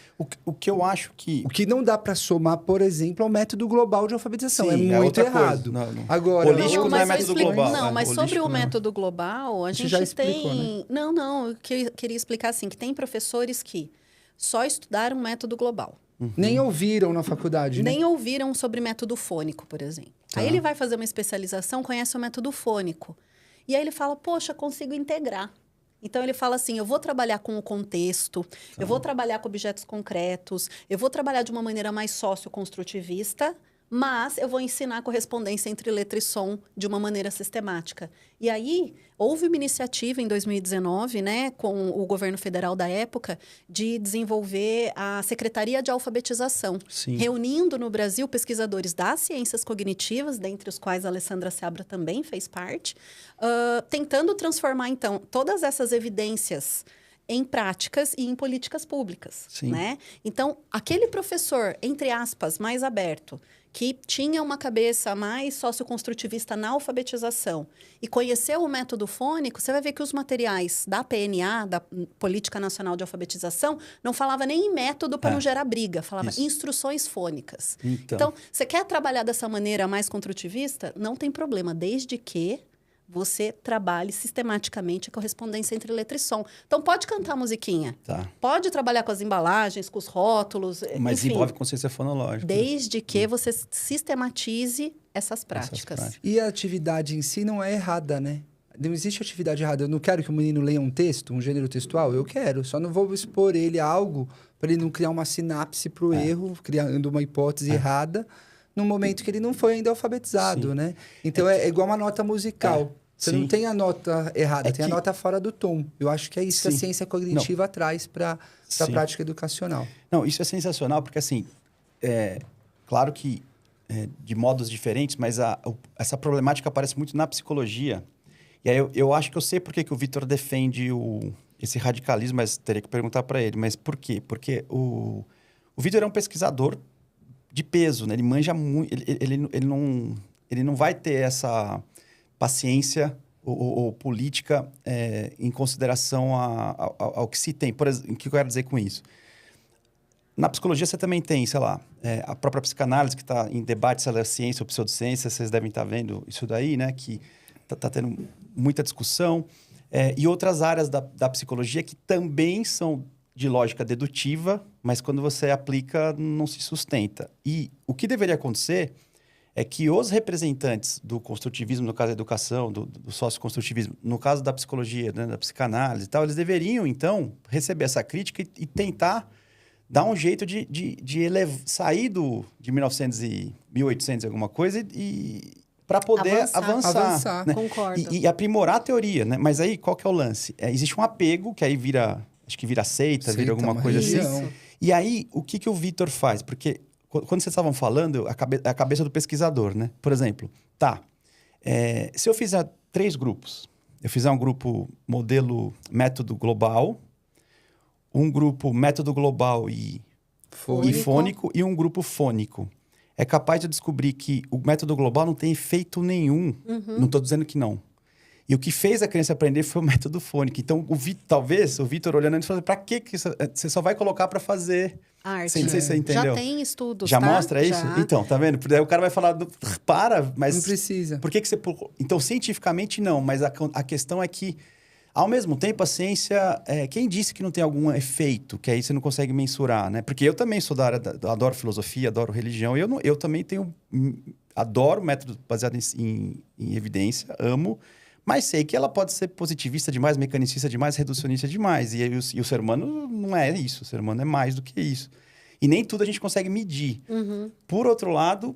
O que eu acho que... O que não dá para somar, por exemplo, é o método global de alfabetização. Sim, é muito errado. Não. Agora, holístico não é método global. Não, mas sobre o método global, a gente já explicou, tem... Né? Não, eu queria explicar assim, que tem professores que só estudaram método global. Nem ouviram na faculdade, Nem ouviram sobre método fônico, por exemplo. Aí ele vai fazer uma especialização, conhece o método fônico. E aí ele fala, poxa, consigo integrar. Então, ele fala assim, eu vou trabalhar com o contexto, eu vou trabalhar com objetos concretos, eu vou trabalhar de uma maneira mais socioconstrutivista, mas eu vou ensinar a correspondência entre letra e som de uma maneira sistemática. E aí, houve uma iniciativa em 2019, né, com o governo federal da época, de desenvolver a Secretaria de Alfabetização, Sim. reunindo no Brasil pesquisadores das ciências cognitivas, dentre os quais a Alessandra Seabra também fez parte, tentando transformar, então, todas essas evidências em práticas e em políticas públicas, Sim. né? Então, aquele professor, entre aspas, mais aberto, que tinha uma cabeça mais socioconstrutivista na alfabetização e conheceu o método fônico, você vai ver que os materiais da PNA, da Política Nacional de Alfabetização, não falava nem em método para não gerar briga, falava Isso. instruções fônicas. Então. Então, você quer trabalhar dessa maneira mais construtivista? Não tem problema, desde que você trabalhe sistematicamente a correspondência entre letra e som. Então, pode cantar musiquinha. Tá. Pode trabalhar com as embalagens, com os rótulos, Mas enfim, envolve consciência fonológica. desde que você sistematize essas práticas. E a atividade em si não é errada, né? Não existe atividade errada. Eu não quero que o menino leia um texto, um gênero textual. Eu quero. Só não vou expor ele a algo para ele não criar uma sinapse para o erro, criando uma hipótese errada, num momento que ele não foi ainda alfabetizado, Sim. né? Então, é igual uma nota musical. Você Sim. não tem a nota errada, É tem a que- nota fora do tom. Eu acho que é isso que a Sim. ciência cognitiva traz para a Sim. prática educacional. Não, isso é sensacional, porque assim, claro que de modos diferentes, mas essa problemática aparece muito na psicologia. E aí eu acho que eu sei por que o Vitor defende esse radicalismo, mas teria que perguntar para ele. Mas por quê? Porque o Vitor é um pesquisador de peso, né? Ele manja muito, ele não vai ter essa paciência ou política em consideração ao que se tem. Por exemplo, o que eu quero dizer com isso? Na psicologia você também tem, sei lá, a própria psicanálise que está em debate se ela é ciência ou pseudociência, vocês devem estar vendo isso daí, né? Que está tendo muita discussão. E outras áreas da psicologia que também são de lógica dedutiva, mas quando você aplica, não se sustenta. E o que deveria acontecer é que os representantes do construtivismo, no caso da educação, do socioconstrutivismo, no caso da psicologia, né, da psicanálise e tal, eles deveriam, então, receber essa crítica e tentar dar um jeito de sair de 1900 e 1800 e alguma coisa e para poder avançar, né? Concordo. E aprimorar a teoria, né? Mas aí, qual que é o lance? Existe um apego, que aí acho que vira seita, vira alguma uma coisa assim. religião. E aí, o que o Vitor faz? Porque quando vocês estavam falando, a cabeça do pesquisador, né? Por exemplo, se eu fizer 3 grupos, eu fizer um grupo modelo método global, um grupo método global e fônico e um grupo fônico. É capaz de descobrir que o método global não tem efeito nenhum. Não estou dizendo que não. E o que fez a criança aprender foi o método fônico. Então, talvez o Vitor olhando e falando, para que você só vai colocar para fazer Arte. Não sei se você entendeu. Já tem estudos, Já tá? mostra isso? Já. Então, tá vendo? Daí o cara vai falar, mas... Não precisa. Por que você... Então, cientificamente, não. Mas a questão é que, ao mesmo tempo, a ciência... quem disse que não tem algum efeito? Que aí você não consegue mensurar, né? Porque eu também sou da área... adoro filosofia, adoro religião. E eu também tenho... Adoro método baseado em evidência, amo... Mas sei que ela pode ser positivista demais, mecanicista demais, reducionista demais. E o ser humano não é isso. O ser humano é mais do que isso. E nem tudo a gente consegue medir. Por outro lado,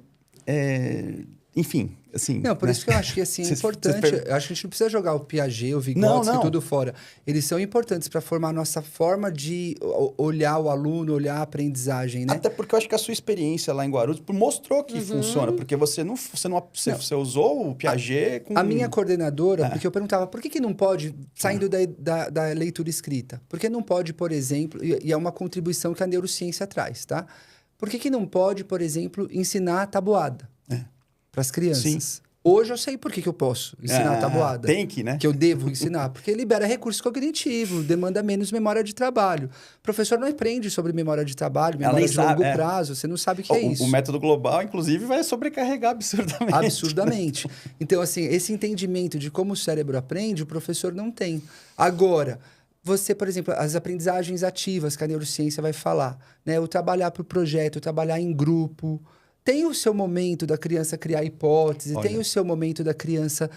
enfim, assim... Não, por isso que eu acho que assim, é importante. Eu acho que a gente não precisa jogar o Piaget, o Vygotsky, tudo fora. Eles são importantes para formar a nossa forma de olhar o aluno, olhar a aprendizagem, né? Até porque eu acho que a sua experiência lá em Guarulhos mostrou que funciona. Porque você usou o Piaget com... A minha coordenadora, porque eu perguntava, por que não pode, saindo da leitura escrita? Por que não pode, por exemplo, e é uma contribuição que a neurociência traz, tá? Por que não pode, por exemplo, ensinar a tabuada para as crianças? Sim. Hoje eu sei por que eu posso ensinar a tabuada. Tem que, né? Que eu devo ensinar. Porque libera recurso cognitivo, demanda menos memória de trabalho. O professor não aprende sobre memória de trabalho, memória de longo prazo. Você não sabe o que é isso. O método global, inclusive, vai sobrecarregar absurdamente. Absurdamente. Então, assim, esse entendimento de como o cérebro aprende, o professor não tem. Agora... Você, por exemplo, as aprendizagens ativas que a neurociência vai falar, né? O trabalhar para o projeto, o trabalhar em grupo, tem o seu momento da criança criar hipótese, Olha. tem o seu momento da criança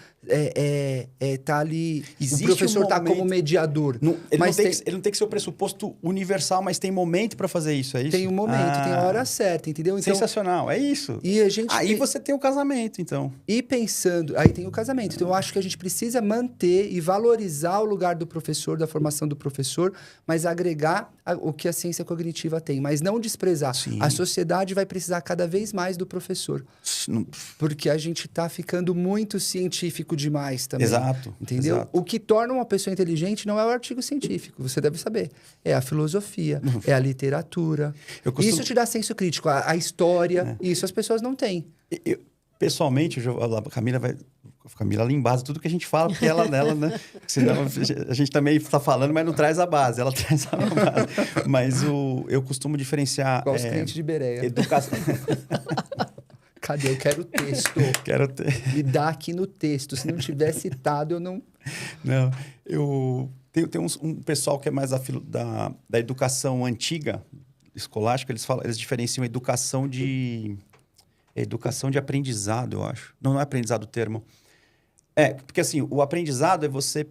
tá ali, Existe o professor um tá momento- como mediador. Ele, Mas ele não tem que ser o pressuposto universal, mas tem momento para fazer isso, é isso? tem um momento, tem a hora certa, entendeu? Então, Sensacional, é isso. e a gente Aí tem- você tem o casamento, então. E pensando, aí tem o casamento. Então, eu acho que a gente precisa manter e valorizar o lugar do professor, da formação do professor, mas agregar o que a ciência cognitiva tem, mas não desprezar. Sim. A sociedade vai precisar cada vez mais do professor, Não- porque a gente está ficando muito científico demais também. Exato. Entendeu? exato. O que torna uma pessoa inteligente não é o artigo científico, você deve saber. É a filosofia, é a literatura. Eu costumo- Isso te dá senso crítico, a história, isso as pessoas não têm. Pessoalmente, a Camila lá embasa tudo que a gente fala, porque ela, né? Senão a gente também está falando, mas não traz a base. Ela traz a base. Mas eu costumo diferenciar... Igual os clientes de Bereia. Educação... Cadê? Eu quero o texto. Quero ter... Me dá aqui no texto. Se não tiver citado, eu não... Não, eu... Tem um pessoal que é mais da educação antiga, escolástica, eles diferenciam educação de aprendizado, eu acho. Não é aprendizado o termo. Porque assim, o aprendizado é você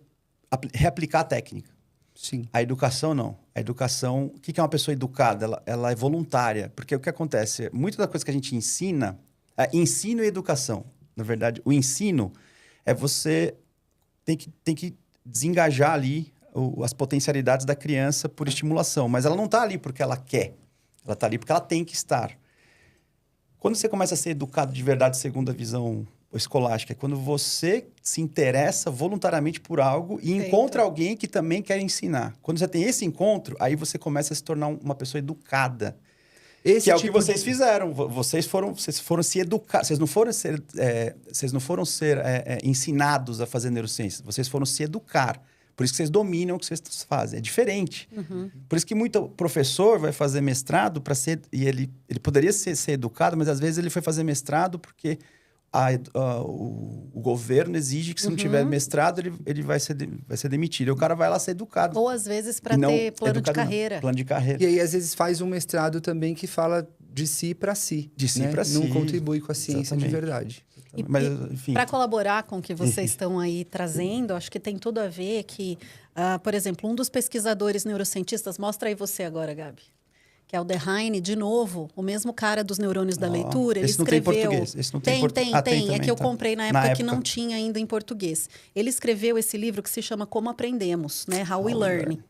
reaplicar a técnica. Sim. A educação, não. A educação... O que é uma pessoa educada? Ela é voluntária. Porque o que acontece? Muita da coisa que a gente ensina... ensino e educação. Na verdade, o ensino é você... Tem que desengajar ali as potencialidades da criança por estimulação. Mas ela não está ali porque ela quer. Ela está ali porque ela tem que estar. Quando você começa a ser educado de verdade segundo a visão escolástica, é quando você se interessa voluntariamente por algo e encontra alguém que também quer ensinar. Quando você tem esse encontro, aí você começa a se tornar uma pessoa educada. Esse Que é o tipo que vocês fizeram. Vocês foram se educar. Vocês não foram ser ensinados a fazer neurociência. Vocês foram se educar. Por isso que vocês dominam o que vocês fazem. É diferente. Uhum. Por isso que muito professor vai fazer mestrado para ser... E ele poderia ser educado, mas às vezes ele foi fazer mestrado porque o governo exige que se não tiver mestrado, ele vai ser demitido. E o cara vai lá ser educado. Ou às vezes para E não ter plano de educado, não. carreira. Plano de carreira. E aí, às vezes, faz um mestrado também que fala de si para si. De si né? pra Não si. contribui com a ciência Exatamente. de verdade. Mas, enfim... Para colaborar com o que vocês estão aí trazendo, acho que tem tudo a ver que, por exemplo, um dos pesquisadores neurocientistas, mostra aí você agora, Gabi, que é o Dehaene, de novo, o mesmo cara dos neurônios da leitura, ele esse não tem escreveu... português, esse não tem Tem, portu- tem, Ah, tem tem. É também, que eu tá. comprei na Na época que época. não tinha ainda em português. Ele escreveu esse livro que se chama Como Aprendemos, né? How We Learn.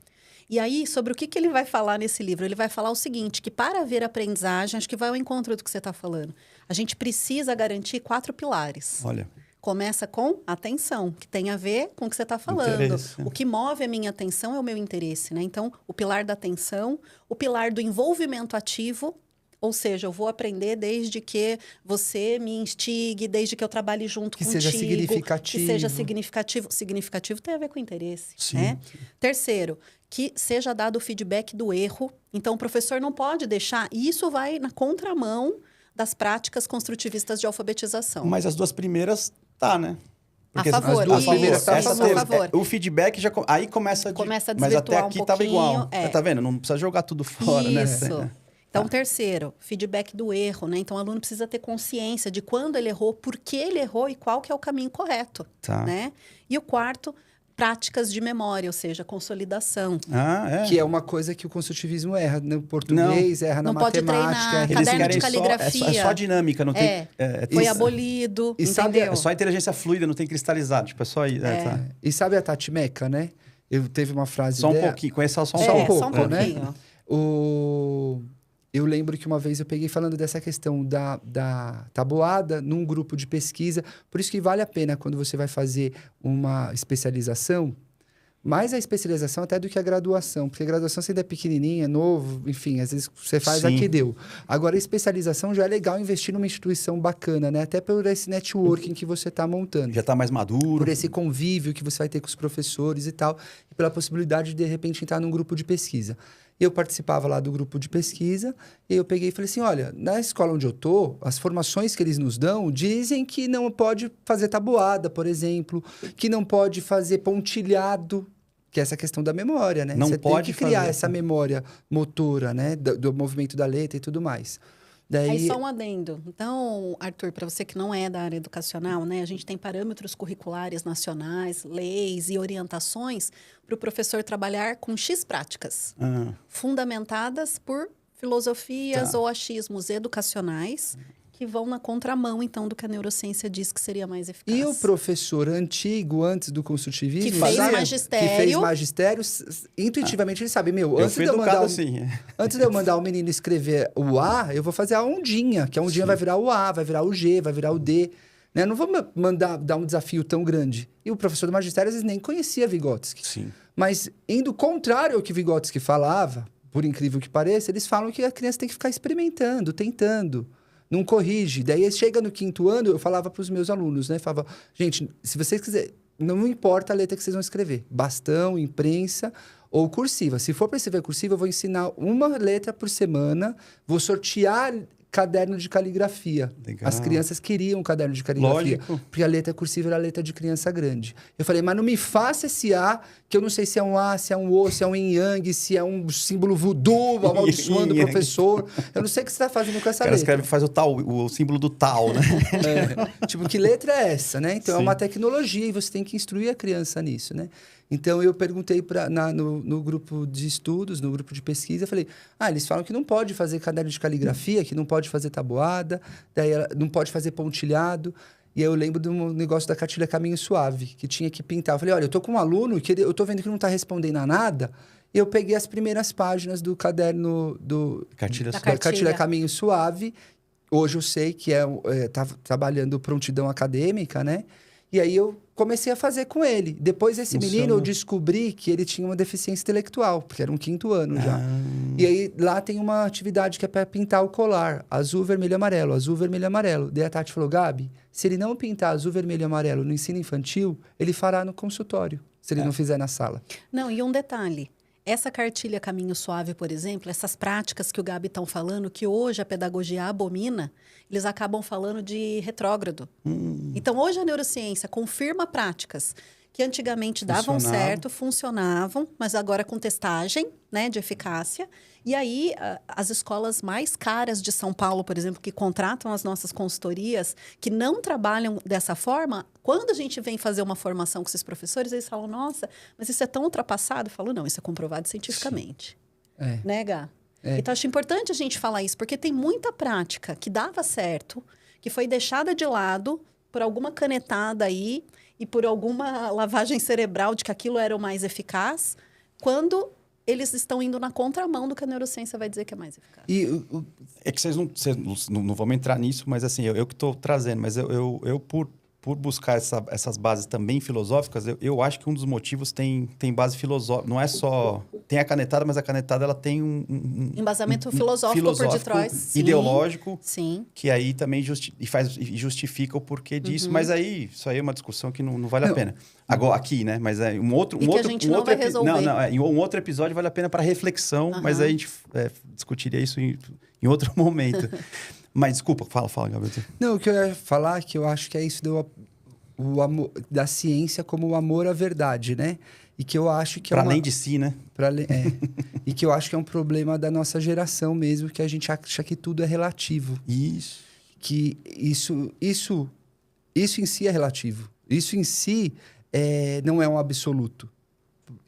E aí, sobre o que ele vai falar nesse livro? Ele vai falar o seguinte, que para haver aprendizagem, acho que vai ao encontro do que você está falando, a gente precisa garantir 4 pilares. Olha, Começa com atenção, que tem a ver com o que você está falando. Interesse. O que move a minha atenção é o meu interesse, né? Então, o pilar da atenção, o pilar do envolvimento ativo, ou seja, eu vou aprender desde que você me instigue, desde que eu trabalhe junto Que contigo. seja significativo. Que seja significativo. Significativo tem a ver com interesse, Sim, né? Terceiro, que seja dado o feedback do erro. Então, o professor não pode deixar... E isso vai na contramão das práticas construtivistas de alfabetização. mas as duas primeiras, tá, né? A favor, as duas isso, primeiras, tá a isso, favor. a favor. O feedback já... Aí começa Começa a mas até desvirtuar um aqui tava pouquinho, igual. Tá vendo? Não precisa jogar tudo fora, né? Isso. Então, terceiro, feedback do erro, né? Então, o aluno precisa ter consciência de quando ele errou, por que ele errou e qual que é o caminho correto, Tá. né? E o quarto, práticas de memória, ou seja, consolidação. Que é uma coisa que o construtivismo erra no português, erra na Não pode matemática. treinar, erra Eles caderno querem de caligrafia. é só dinâmica, não tem... Foi isso. abolido, E sabe- entendeu? É só inteligência fluida, não tem cristalizado. Tipo, é só... tá. E sabe a Tati Meca, né? Eu teve uma frase Só um dela... pouquinho, conheça só um Só um pouco. pouco, só um né? pouquinho. Eu lembro que uma vez eu peguei falando dessa questão da tabuada num grupo de pesquisa. Por isso que vale a pena quando você vai fazer uma especialização, mais a especialização até do que a graduação. Porque a graduação você ainda é pequenininha, novo, enfim, às vezes você faz Sim. a que deu. Agora, a especialização já é legal investir numa instituição bacana, né? Até por esse networking que você está montando. Já tá mais maduro. Por esse convívio que você vai ter com os professores e tal, e pela possibilidade de repente, entrar num grupo de pesquisa. Eu participava lá do grupo de pesquisa, e eu peguei e falei assim, olha, na escola onde eu tô, as formações que eles nos dão dizem que não pode fazer tabuada, por exemplo, que não pode fazer pontilhado, que é essa questão da memória, né? Não Você pode tem que criar fazer. essa memória motora, né? Do movimento da letra e tudo mais. Daí... Aí só um adendo. Então, Arthur, para você que não é da área educacional, né, a gente tem parâmetros curriculares nacionais, leis e orientações para o professor trabalhar com X práticas, fundamentadas por filosofias ou achismos educacionais que vão na contramão, então, do que a neurociência diz que seria mais eficaz. E o professor antigo, antes do construtivismo... Que fez magistério. Que fez magistério, intuitivamente ele sabe, eu fui educado assim. Antes de eu mandar o menino escrever o A, eu vou fazer a ondinha, que a ondinha vai virar o A, vai virar o G, vai virar o D. Né? Não vou mandar dar um desafio tão grande. E o professor do magistério, às vezes, nem conhecia Vygotsky. Sim. Mas, indo contrário ao que Vygotsky falava, por incrível que pareça, eles falam que a criança tem que ficar experimentando, tentando. Não corrige. Daí, chega no 5º ano, eu falava para os meus alunos, né? Falava, gente, se vocês quiserem, não importa a letra que vocês vão escrever. Bastão, imprensa ou cursiva. Se for para escrever cursiva, eu vou ensinar uma letra por semana, vou sortear caderno de caligrafia. Legal. As crianças queriam um caderno de caligrafia. Lógico. Porque a letra cursiva era a letra de criança grande. Eu falei, mas não me faça esse A, que eu não sei se é um A, se é um O, se é um yin yang, se é um símbolo voodoo, amaldiçoando o professor. Eu não sei o que você está fazendo com essa letra. O cara escreve, faz o símbolo do tal, né? Tipo, que letra é essa, né? Então, Sim. é uma tecnologia e você tem que instruir a criança nisso, né? Então, eu perguntei no grupo de estudos, no grupo de pesquisa, eu falei, eles falam que não pode fazer caderno de caligrafia, que não pode fazer tabuada, daí não pode fazer pontilhado. E aí eu lembro do negócio da cartilha Caminho Suave, que tinha que pintar. Eu falei, olha, eu tô com um aluno que eu tô vendo que não tá respondendo a nada, e eu peguei as primeiras páginas do caderno da cartilha Caminho Suave. Hoje eu sei que tá trabalhando prontidão acadêmica, né? E aí eu comecei a fazer com ele. Depois desse menino, eu descobri que ele tinha uma deficiência intelectual, porque era um 5º ano já. E aí lá tem uma atividade que é para pintar o colar. Azul, vermelho e amarelo. Azul, vermelho e amarelo. Daí a Tati falou, Gabi, se ele não pintar azul, vermelho e amarelo no ensino infantil, ele fará no consultório, se ele não fizer na sala. Não, e um detalhe. Essa cartilha Caminho Suave, por exemplo, essas práticas que o Gabi estão falando, que hoje a pedagogia abomina, eles acabam falando de retrógrado. Então, hoje a neurociência confirma práticas que antigamente davam certo, funcionavam, mas agora com testagem, né, de eficácia. E aí, as escolas mais caras de São Paulo, por exemplo, que contratam as nossas consultorias, que não trabalham dessa forma, quando a gente vem fazer uma formação com esses professores, eles falam, nossa, mas isso é tão ultrapassado. Eu falo, não, isso é comprovado cientificamente. Né, Gá? Então, acho importante a gente falar isso, porque tem muita prática que dava certo, que foi deixada de lado por alguma canetada aí e por alguma lavagem cerebral de que aquilo era o mais eficaz, quando eles estão indo na contramão do que a neurociência vai dizer que é mais eficaz. É que vocês não vão entrar nisso, mas assim, eu que estou trazendo, mas eu por buscar essas bases também filosóficas, eu acho que um dos motivos tem base filosófica. Não é só... Tem a canetada, mas a canetada ela tem um embasamento filosófico por detrás. Sim, ideológico. Sim. Que aí também justifica o porquê disso. Mas aí, isso aí é uma discussão que não vale a pena. Agora, aqui, né? Mas é um outro... que a gente não vai resolver. Um outro episódio vale a pena para reflexão, mas aí a gente discutiria isso em outro momento. Mas, desculpa, fala, Gabriel. Não, o que eu ia falar é que eu acho que é isso o amor da ciência como o amor à verdade, né? E que eu acho que para além de si, né? E que eu acho que é um problema da nossa geração mesmo, que a gente acha que tudo é relativo. Isso. Que isso em si é relativo. Isso em si não é um absoluto.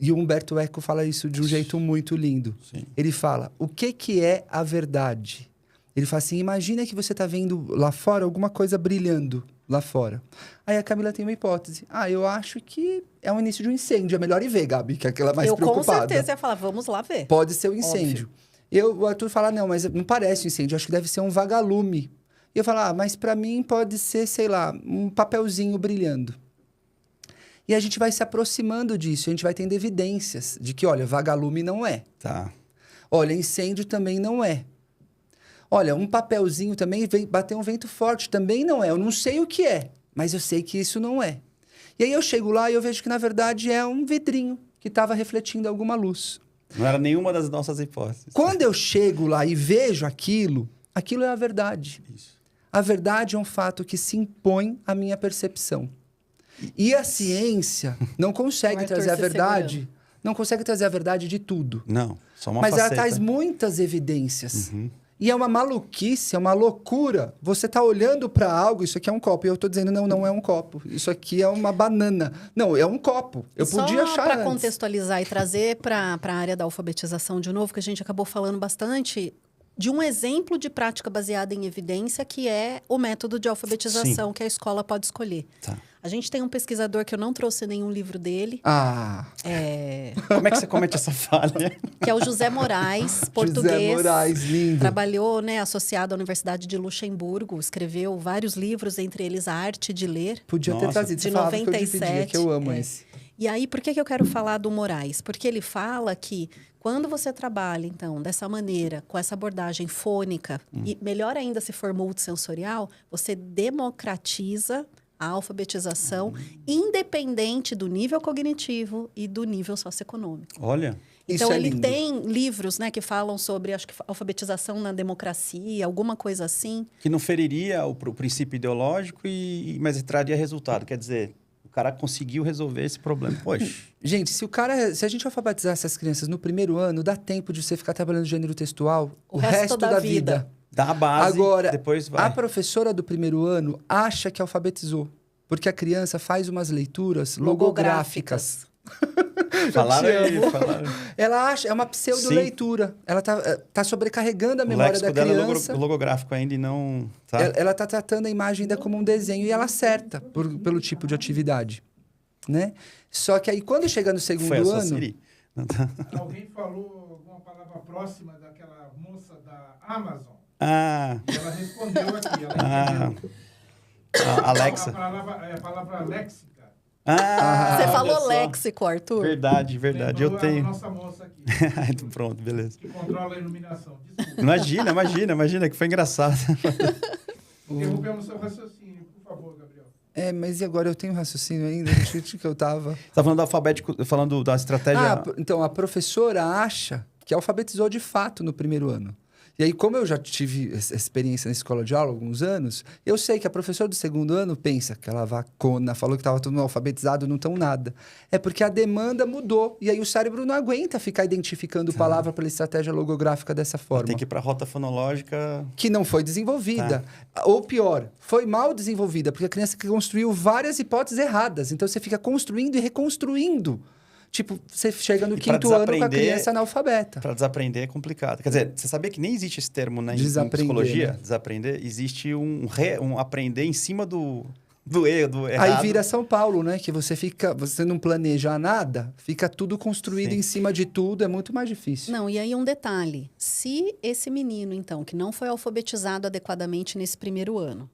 E o Humberto Eco fala isso de um jeito muito lindo. Sim. Ele fala, o que é a verdade? Ele fala assim, imagina que você está vendo lá fora alguma coisa brilhando lá fora. Aí a Camila tem uma hipótese. Eu acho que é o início de um incêndio. É melhor ir ver, Gabi, que é aquela mais preocupada. Eu com certeza ia falar, vamos lá ver. Pode ser um incêndio. O Arthur fala, não, mas não parece um incêndio. Acho que deve ser um vagalume. E eu falo, mas para mim pode ser, sei lá, um papelzinho brilhando. E a gente vai se aproximando disso. A gente vai tendo evidências de que, olha, vagalume não é. Tá. Olha, incêndio também não é. Olha, um papelzinho também bater um vento forte, também não é. Eu não sei o que é, mas eu sei que isso não é. E aí eu chego lá e eu vejo que, na verdade, é um vidrinho que estava refletindo alguma luz. Não era nenhuma das nossas hipóteses. Quando eu chego lá e vejo aquilo é a verdade. Isso. A verdade é um fato que se impõe à minha percepção. E a ciência não consegue trazer a verdade... Não consegue trazer a verdade de tudo. Não, só uma Mas faceta. ela traz muitas evidências. E é uma maluquice, é uma loucura. Você tá olhando para algo, isso aqui é um copo. E eu tô dizendo, não, não é um copo. Isso aqui é uma banana. Não, é um copo. Eu podia achar para antes. contextualizar e trazer para a área da alfabetização de novo, que a gente acabou falando bastante de um exemplo de prática baseada em evidência, que é o método de alfabetização que a escola pode escolher. Tá. A gente tem um pesquisador que eu não trouxe nenhum livro dele, Como é que você comete essa falha? que é o José Moraes, português. José Moraes, lindo. Trabalhou, né, associado à Universidade de Luxemburgo, escreveu vários livros, entre eles A Arte de Ler. Podia ter Nossa. trazido. De Você falava que eu 97, dividia, que eu amo esse. E aí, por que eu quero falar do Moraes? Porque ele fala que quando você trabalha, então, dessa maneira, com essa abordagem fônica, e melhor ainda se for multissensorial, você democratiza a alfabetização, independente do nível cognitivo e do nível socioeconômico. Olha, Então, Isso é ele lindo. tem livros, né, que falam sobre, acho que alfabetização na democracia, alguma coisa assim. que não feriria o princípio ideológico, mas traria resultado. Quer dizer, o cara conseguiu resolver esse problema. Poxa, Gente, se a gente alfabetizar essas crianças no primeiro ano, dá tempo de você ficar trabalhando gênero textual O resto da vida. dá a base, Agora, depois vai. a professora do primeiro ano acha que alfabetizou. Porque a criança faz umas leituras logográficas. Falaram Eu te aí, amo. falaram. Ela acha, é uma pseudo-leitura. Ela tá sobrecarregando a O memória léxico da dela é criança. logográfico ainda e não... Tá? Ela tá tratando a imagem ainda como um desenho e ela acerta pelo tipo de atividade, né? Só que aí, quando chega no segundo Foi a sua ano... Siri? Não, tá. Alguém falou alguma palavra próxima daquela moça da Amazon. Ah, Ela respondeu aqui. Ela entendeu. a Alexa. A palavra léxica. Ah, Você olha falou só. léxico, Arthur? Verdade, verdade. Eu Lembrou tenho. a nossa moça aqui, Então, pronto, beleza. que controla a iluminação. Desculpa. Imagina, que foi engraçado. Interrompemos seu raciocínio, por favor, Gabriel. mas e agora eu tenho raciocínio ainda? No chute que eu tava... Você tá falando do alfabético, falando da estratégia... Então, a professora acha que alfabetizou de fato no primeiro ano. E aí, como eu já tive essa experiência na escola de aula há alguns anos, eu sei que a professora do segundo ano pensa que ela vacona, falou que estava todo mundo alfabetizado, não tão nada. É porque a demanda mudou. E aí o cérebro não aguenta ficar identificando palavra pela estratégia logográfica dessa forma. Tem que ir pra rota fonológica... Que não foi desenvolvida. Ou pior, foi mal desenvolvida, porque a criança construiu várias hipóteses erradas. Então, você fica construindo e reconstruindo. Tipo, você chega no E pra quinto ano com a desaprender- criança analfabeta. Para desaprender é complicado. Quer dizer, você sabia que nem existe esse termo, né, em Desaprender, psicologia? né? Desaprender. Existe um aprender em cima do erro, do errado. Aí vira São Paulo, né? Que você não planeja nada, fica tudo construído Sim. em cima de tudo, é muito mais difícil. Não, e aí um detalhe. Se esse menino, então, que não foi alfabetizado adequadamente nesse primeiro ano,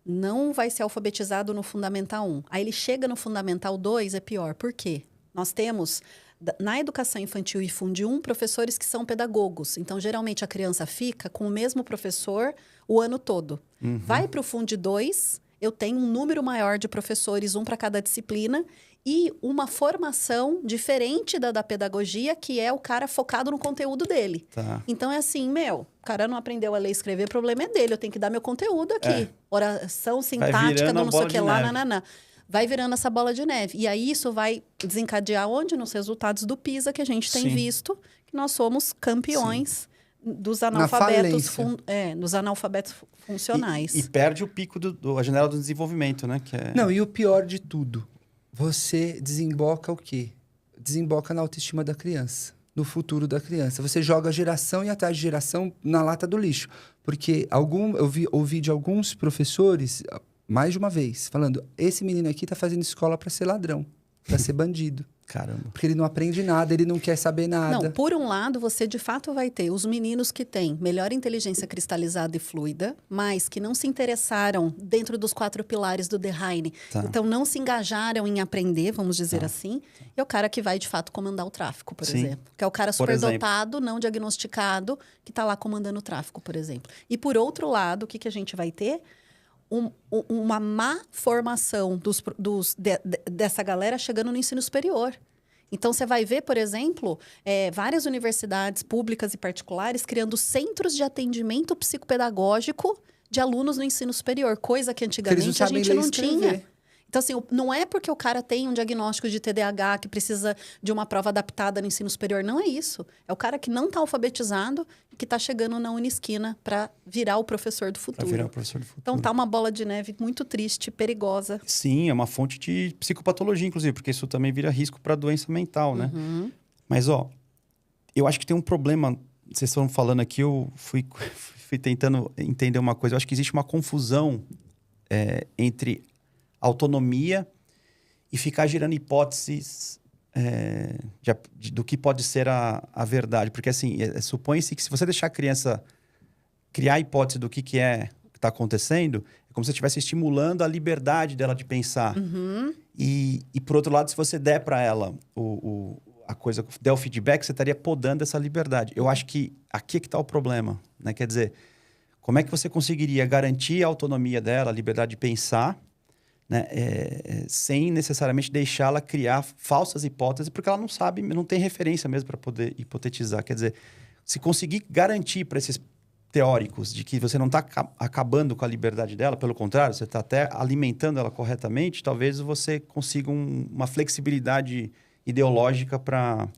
não vai ser alfabetizado no Fundamental 1. Aí ele chega no Fundamental 2, é pior. Por quê? Nós temos, na educação infantil e Fundi 1, professores que são pedagogos. Então, geralmente, a criança fica com o mesmo professor o ano todo. Vai para o Fundi 2, eu tenho um número maior de professores, um para cada disciplina, e uma formação diferente da pedagogia, que é o cara focado no conteúdo dele. Tá. Então, é assim, o cara não aprendeu a ler e escrever, o problema é dele, eu tenho que dar meu conteúdo aqui. É. Oração sintática virando do a não sei bola o que de lá, neve. nananã. Vai virando essa bola de neve. E aí, isso vai desencadear onde? Nos resultados do PISA, que a gente tem Sim. visto, que nós somos campeões dos falência. analfabetos, nos analfabetos funcionais. E perde o pico a janela do desenvolvimento, né? Que é... Não, e o pior de tudo, você desemboca o quê? Desemboca na autoestima da criança, no futuro da criança. Você joga geração e atrás de geração na lata do lixo. Porque eu ouvi de alguns professores, mais de uma vez, falando, esse menino aqui tá fazendo escola para ser ladrão, para ser bandido. Caramba. Porque ele não aprende nada, ele não quer saber nada. Não, por um lado, você de fato vai ter os meninos que têm melhor inteligência cristalizada e fluida, mas que não se interessaram dentro dos 4 pilares do Dehaene. Tá. Então, não se engajaram em aprender, vamos dizer assim. É o cara que vai, de fato, comandar o tráfico, por Sim. exemplo. Que é o cara Por exemplo. superdotado, não diagnosticado, que está lá comandando o tráfico, por exemplo. E, por outro lado, o que a gente vai ter? Uma má formação dessa galera chegando no ensino superior. Então, você vai ver, por exemplo, várias universidades públicas e particulares criando centros de atendimento psicopedagógico de alunos no ensino superior, coisa que Porque antigamente a gente não tinha. Então, assim, não é porque o cara tem um diagnóstico de TDAH que precisa de uma prova adaptada no ensino superior. Não é isso. É o cara que não está alfabetizado e que está chegando na Unisquina para virar o professor do futuro. Para virar o professor do futuro. Então, tá uma bola de neve muito triste, perigosa. Sim, é uma fonte de psicopatologia, inclusive, porque isso também vira risco para doença mental, né? Mas, ó, eu acho que tem um problema. Vocês estão falando aqui, eu fui tentando entender uma coisa. Eu acho que existe uma confusão entre autonomia e ficar gerando hipóteses do que pode ser a verdade. Porque, assim, supõe-se que se você deixar a criança criar a hipótese do que está acontecendo, é como se você estivesse estimulando a liberdade dela de pensar. E, por outro lado, se você der para ela a coisa, der o feedback, você estaria podando essa liberdade. Eu acho que aqui é que está o problema, né? Quer dizer, como é que você conseguiria garantir a autonomia dela, a liberdade de pensar, né? Sem necessariamente deixá-la criar falsas hipóteses, porque ela não sabe, não tem referência mesmo para poder hipotetizar. Quer dizer, se conseguir garantir para esses teóricos de que você não está acabando com a liberdade dela, pelo contrário, você está até alimentando ela corretamente, talvez você consiga uma flexibilidade ideológica para...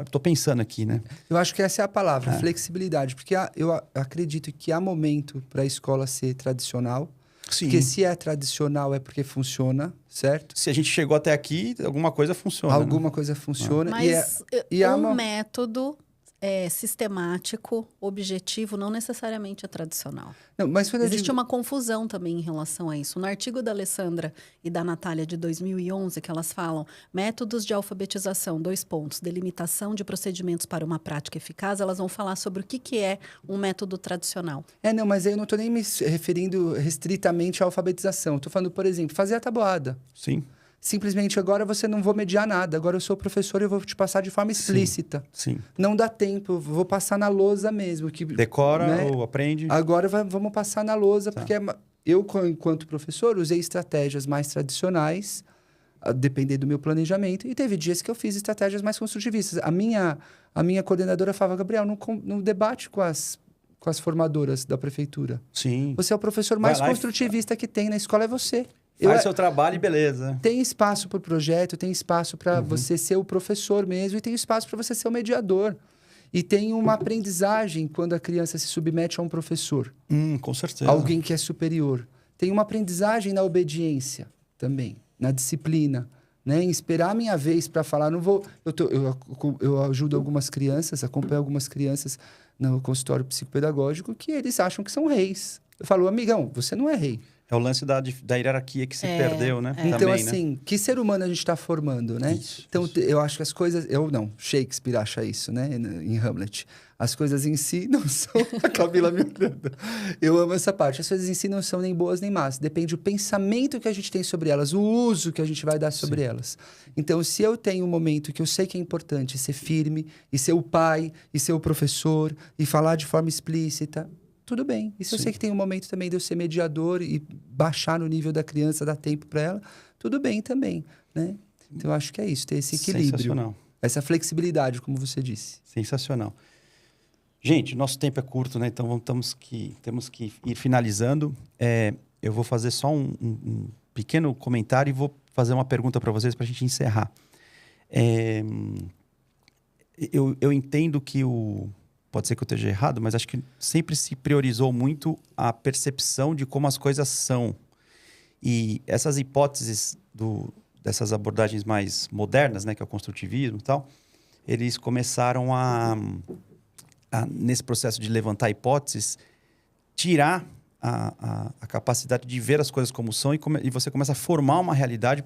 Estou pensando aqui, né? Eu acho que essa é a palavra, flexibilidade. Porque eu acredito que há momento para a escola ser tradicional. Sim. Porque se é tradicional é porque funciona, certo? Se a gente chegou até aqui, alguma coisa funciona. Alguma coisa funciona. Mas método sistemático, objetivo, não necessariamente é tradicional. Não, mas existe uma confusão também em relação a isso. No artigo da Alessandra e da Natália de 2011, que elas falam métodos de alfabetização, 2 pontos, delimitação de procedimentos para uma prática eficaz, elas vão falar sobre o que é um método tradicional. Não, mas eu não estou nem me referindo restritamente à alfabetização. Estou falando, por exemplo, fazer a tabuada. Sim. Simplesmente agora você não vou mediar nada. Agora eu sou professor e eu vou te passar de forma explícita. Sim. Não dá tempo, eu vou passar na lousa mesmo. Decora, né? Ou aprende. Agora vamos passar na lousa, porque eu, enquanto professor, usei estratégias mais tradicionais, a depender do meu planejamento, e teve dias que eu fiz estratégias mais construtivistas. A minha coordenadora falava, Gabriel, não debate com as formadoras da prefeitura. Sim. Você é o professor mais construtivista que tem na escola, é você. Faz seu trabalho e beleza. Tem espaço para o projeto, tem espaço para você ser o professor mesmo, e tem espaço para você ser o mediador. E tem uma aprendizagem quando a criança se submete a um professor. Com certeza. Alguém que é superior. Tem uma aprendizagem na obediência também, na disciplina, né? Em esperar a minha vez para falar. Não vou. Eu ajudo algumas crianças, acompanho algumas crianças no consultório psicopedagógico que eles acham que são reis. Eu falo, amigão, você não é rei. É o lance da hierarquia que se perdeu, né? Então, também, assim, né? que ser humano a gente está formando, né? Então, eu acho que as coisas... Shakespeare acha isso, né? Em Hamlet. As coisas em si não são... A Camila me olhando. Eu amo essa parte. As coisas em si não são nem boas nem más. Depende do pensamento que a gente tem sobre elas, o uso que a gente vai dar sobre elas. Então, se eu tenho um momento que eu sei que é importante ser firme, e ser o pai, e ser o professor, e falar de forma explícita... Tudo bem. E se eu sei que tem um momento também de eu ser mediador e baixar no nível da criança, dar tempo para ela, tudo bem também, né? Então, eu acho que é isso, ter esse equilíbrio. Sensacional. Essa flexibilidade, como você disse. Sensacional. Gente, nosso tempo é curto, né? Então, temos que ir finalizando. Eu vou fazer só um pequeno comentário e vou fazer uma pergunta para vocês para a gente encerrar. Eu entendo que pode ser que eu esteja errado, mas acho que sempre se priorizou muito a percepção de como as coisas são. E essas hipóteses dessas abordagens mais modernas, né, que é o construtivismo e tal, eles começaram nesse processo de levantar hipóteses, tirar a capacidade de ver as coisas como são e você começa a formar uma realidade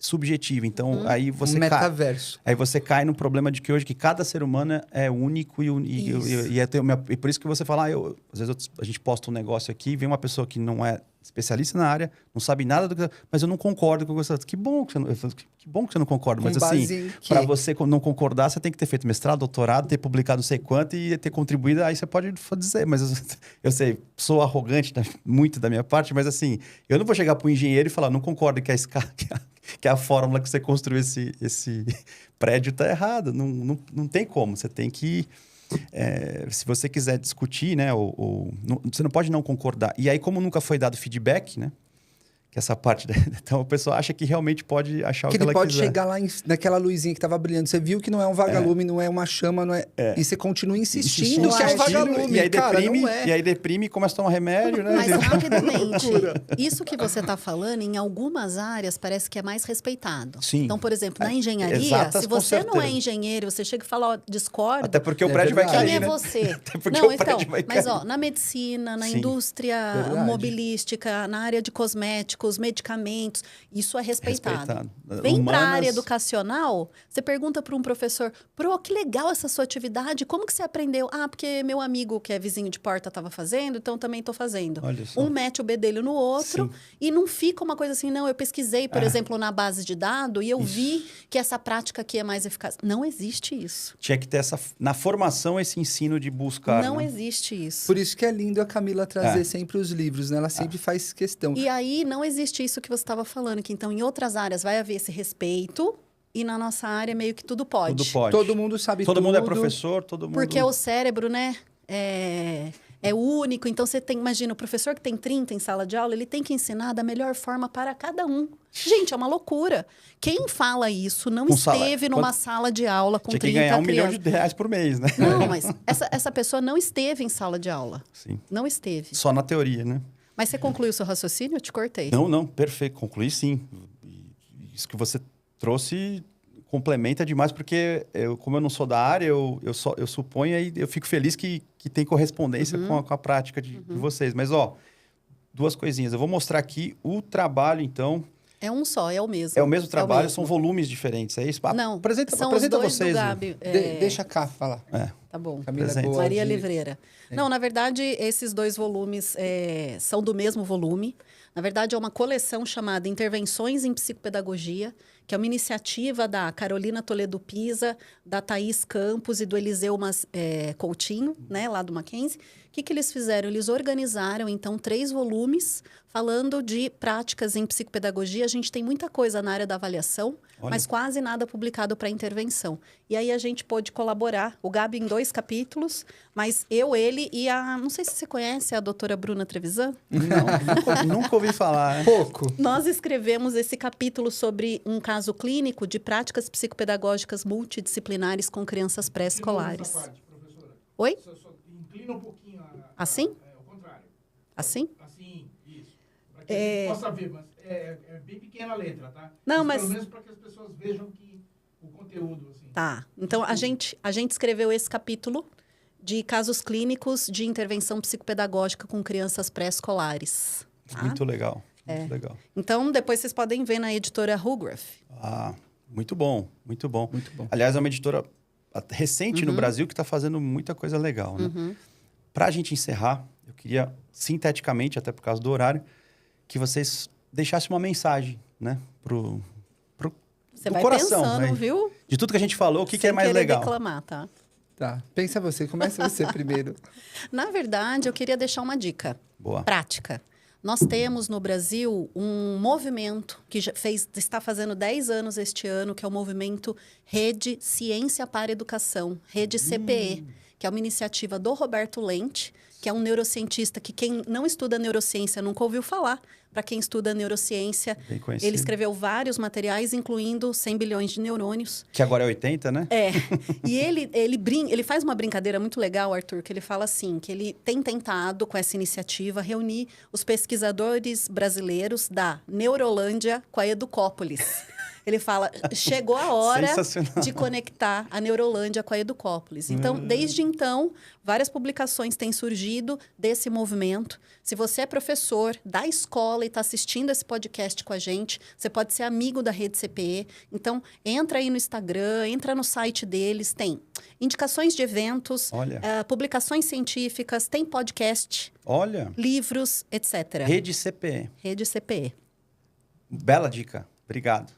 subjetiva. Então, aí você metaverso. Aí você cai no problema de que hoje que cada ser humano é único e por isso que você fala, às vezes a gente posta um negócio aqui, vem uma pessoa que não é especialista na área, não sabe nada do que... Mas eu não concordo com você. Que bom que você não concorda. Mas assim, para você não concordar, você tem que ter feito mestrado, doutorado, ter publicado não sei quanto e ter contribuído. Aí você pode dizer, mas eu sei, sou arrogante muito da minha parte, mas assim, eu não vou chegar para o engenheiro e falar, não concordo que a fórmula que você construiu esse prédio está errada. Não tem como. Você tem que... se você quiser discutir, né, você não pode não concordar. E aí, como nunca foi dado feedback, né, Que essa parte... Então, a pessoa acha que realmente pode achar o Que que ele ela pode quiser. chegar lá naquela luzinha que tava brilhando. Você viu que não é um vagalume, não é uma chama, não é... E você continua insistindo que é um vagalume. E aí Cara, deprime, não é. e aí deprime e começa a tomar remédio, né? Mas rapidamente, isso que você está falando, em algumas áreas parece que é mais respeitado. Sim. Então, por exemplo, na engenharia, Exatas, se com você não é certeza. engenheiro, você chega e fala, ó, discordo. Até porque o É prédio vai verdade. cair, Quem é né? você? Até porque Não, o então, prédio vai mas cair. ó, na medicina, na Sim. indústria Verdade. mobilística, na área de cosméticos, medicamentos, isso é respeitado. Respeitado. Vem para a Humanas- área educacional, você pergunta para um professor, que legal essa sua atividade, como que você aprendeu? Ah, porque meu amigo que é vizinho de porta estava fazendo, então também estou fazendo. Olha só. Um mete o bedelho no outro Sim. e não fica uma coisa assim, não, eu pesquisei, por exemplo, na base de dados e eu vi que essa prática aqui é mais eficaz. Não existe isso. Tinha que ter na formação esse ensino de buscar, Não né? existe isso. Por isso que é lindo a Camila trazer sempre os livros, né? Ela sempre faz questão. E aí não existe isso que você estava falando, que então em outras áreas vai haver esse respeito e na nossa área meio que tudo pode. Tudo pode. Todo mundo sabe Todo tudo. mundo é professor, todo mundo... Porque o cérebro, né, é único. Então você tem, imagina, o professor que tem 30 em sala de aula, ele tem que ensinar da melhor forma para cada um. Gente, é uma loucura. Quem fala isso não Com esteve sala- numa quanto- sala de aula com Tinha que 30 ganhar R$1 milhão crianças. por mês, né? Não, mas essa pessoa não esteve em sala de aula. Sim. Não esteve. Só na teoria, né? Mas você concluiu o seu raciocínio? Eu te cortei. Não, perfeito. Concluí sim. E isso que você trouxe complementa demais, porque como eu não sou da área, eu suponho e eu fico feliz que tem correspondência com a prática de vocês. Mas, ó, duas coisinhas. Eu vou mostrar aqui o trabalho, então. É um só, é o mesmo. É o mesmo trabalho, mesmo. são volumes diferentes, é isso? Não, apresenta são apresenta os dois vocês. do né? Gabi. Deixa cá falar. Tá bom. Camila é Presente. boa Maria de- Livreira. Não, na verdade, esses dois volumes são do mesmo volume. Na verdade, é uma coleção chamada Intervenções em Psicopedagogia, que é uma iniciativa da Carolina Toledo Pisa, da Thaís Campos e do Eliseu Coutinho, né, lá do Mackenzie. O que eles fizeram? Eles organizaram, então, 3 volumes falando de práticas em psicopedagogia. A gente tem muita coisa na área da avaliação, Olha. mas quase nada publicado para intervenção. E aí a gente pôde colaborar, o Gabi em 2 capítulos, mas ele e não sei se você conhece a doutora Bruna Trevisan. Não, nunca ouvi falar. né? Pouco. Nós escrevemos esse capítulo sobre um caso clínico de práticas psicopedagógicas multidisciplinares com crianças pré-escolares. Essa parte, professora. Oi? Só inclina um pouquinho Assim? ao contrário. Assim? Assim, isso. Para que a gente possa ver, mas é bem pequena a letra, tá? Não, mas- Pelo menos para que as pessoas vejam que o conteúdo, assim. Tá. Então, a gente escreveu esse capítulo de casos clínicos de intervenção psicopedagógica com crianças pré-escolares. Tá? Muito legal. Muito legal. Então, depois vocês podem ver na editora Hugraf. Ah, muito bom, muito bom. Muito bom. Aliás, é uma editora recente no Brasil que está fazendo muita coisa legal, né? Para a gente encerrar, eu queria, sinteticamente, até por causa do horário, que vocês deixassem uma mensagem, né? Você do vai coração, pensando, né? viu? De tudo que a gente falou, o que é Sem mais querer legal? declamar, tá? Tá. Pensa você. Começa você primeiro. Na verdade, eu queria deixar uma dica Boa. prática. Nós temos no Brasil um movimento que está fazendo 10 anos este ano, que é o movimento Rede Ciência para Educação, Rede CPE, que é uma iniciativa do Roberto Lente, que é um neurocientista que quem não estuda neurociência nunca ouviu falar. Para quem estuda neurociência, Bem conhecido. ele escreveu vários materiais, incluindo 100 bilhões de neurônios. Que agora é 80, né? E ele faz uma brincadeira muito legal, Arthur, que ele fala assim, que ele tem tentado, com essa iniciativa, reunir os pesquisadores brasileiros da Neurolândia com a Educópolis. Ele fala, chegou a hora Sensacional. de conectar a Neurolândia com a Educópolis. Então, desde então, várias publicações têm surgido desse movimento. Se você é professor da escola e está assistindo esse podcast com a gente, você pode ser amigo da Rede CPE. Então, entra aí no Instagram, entra no site deles, tem indicações de eventos, Olha. publicações científicas, tem podcast, Olha, livros, etc. Rede CPE. Rede CPE. Bela dica. Obrigado.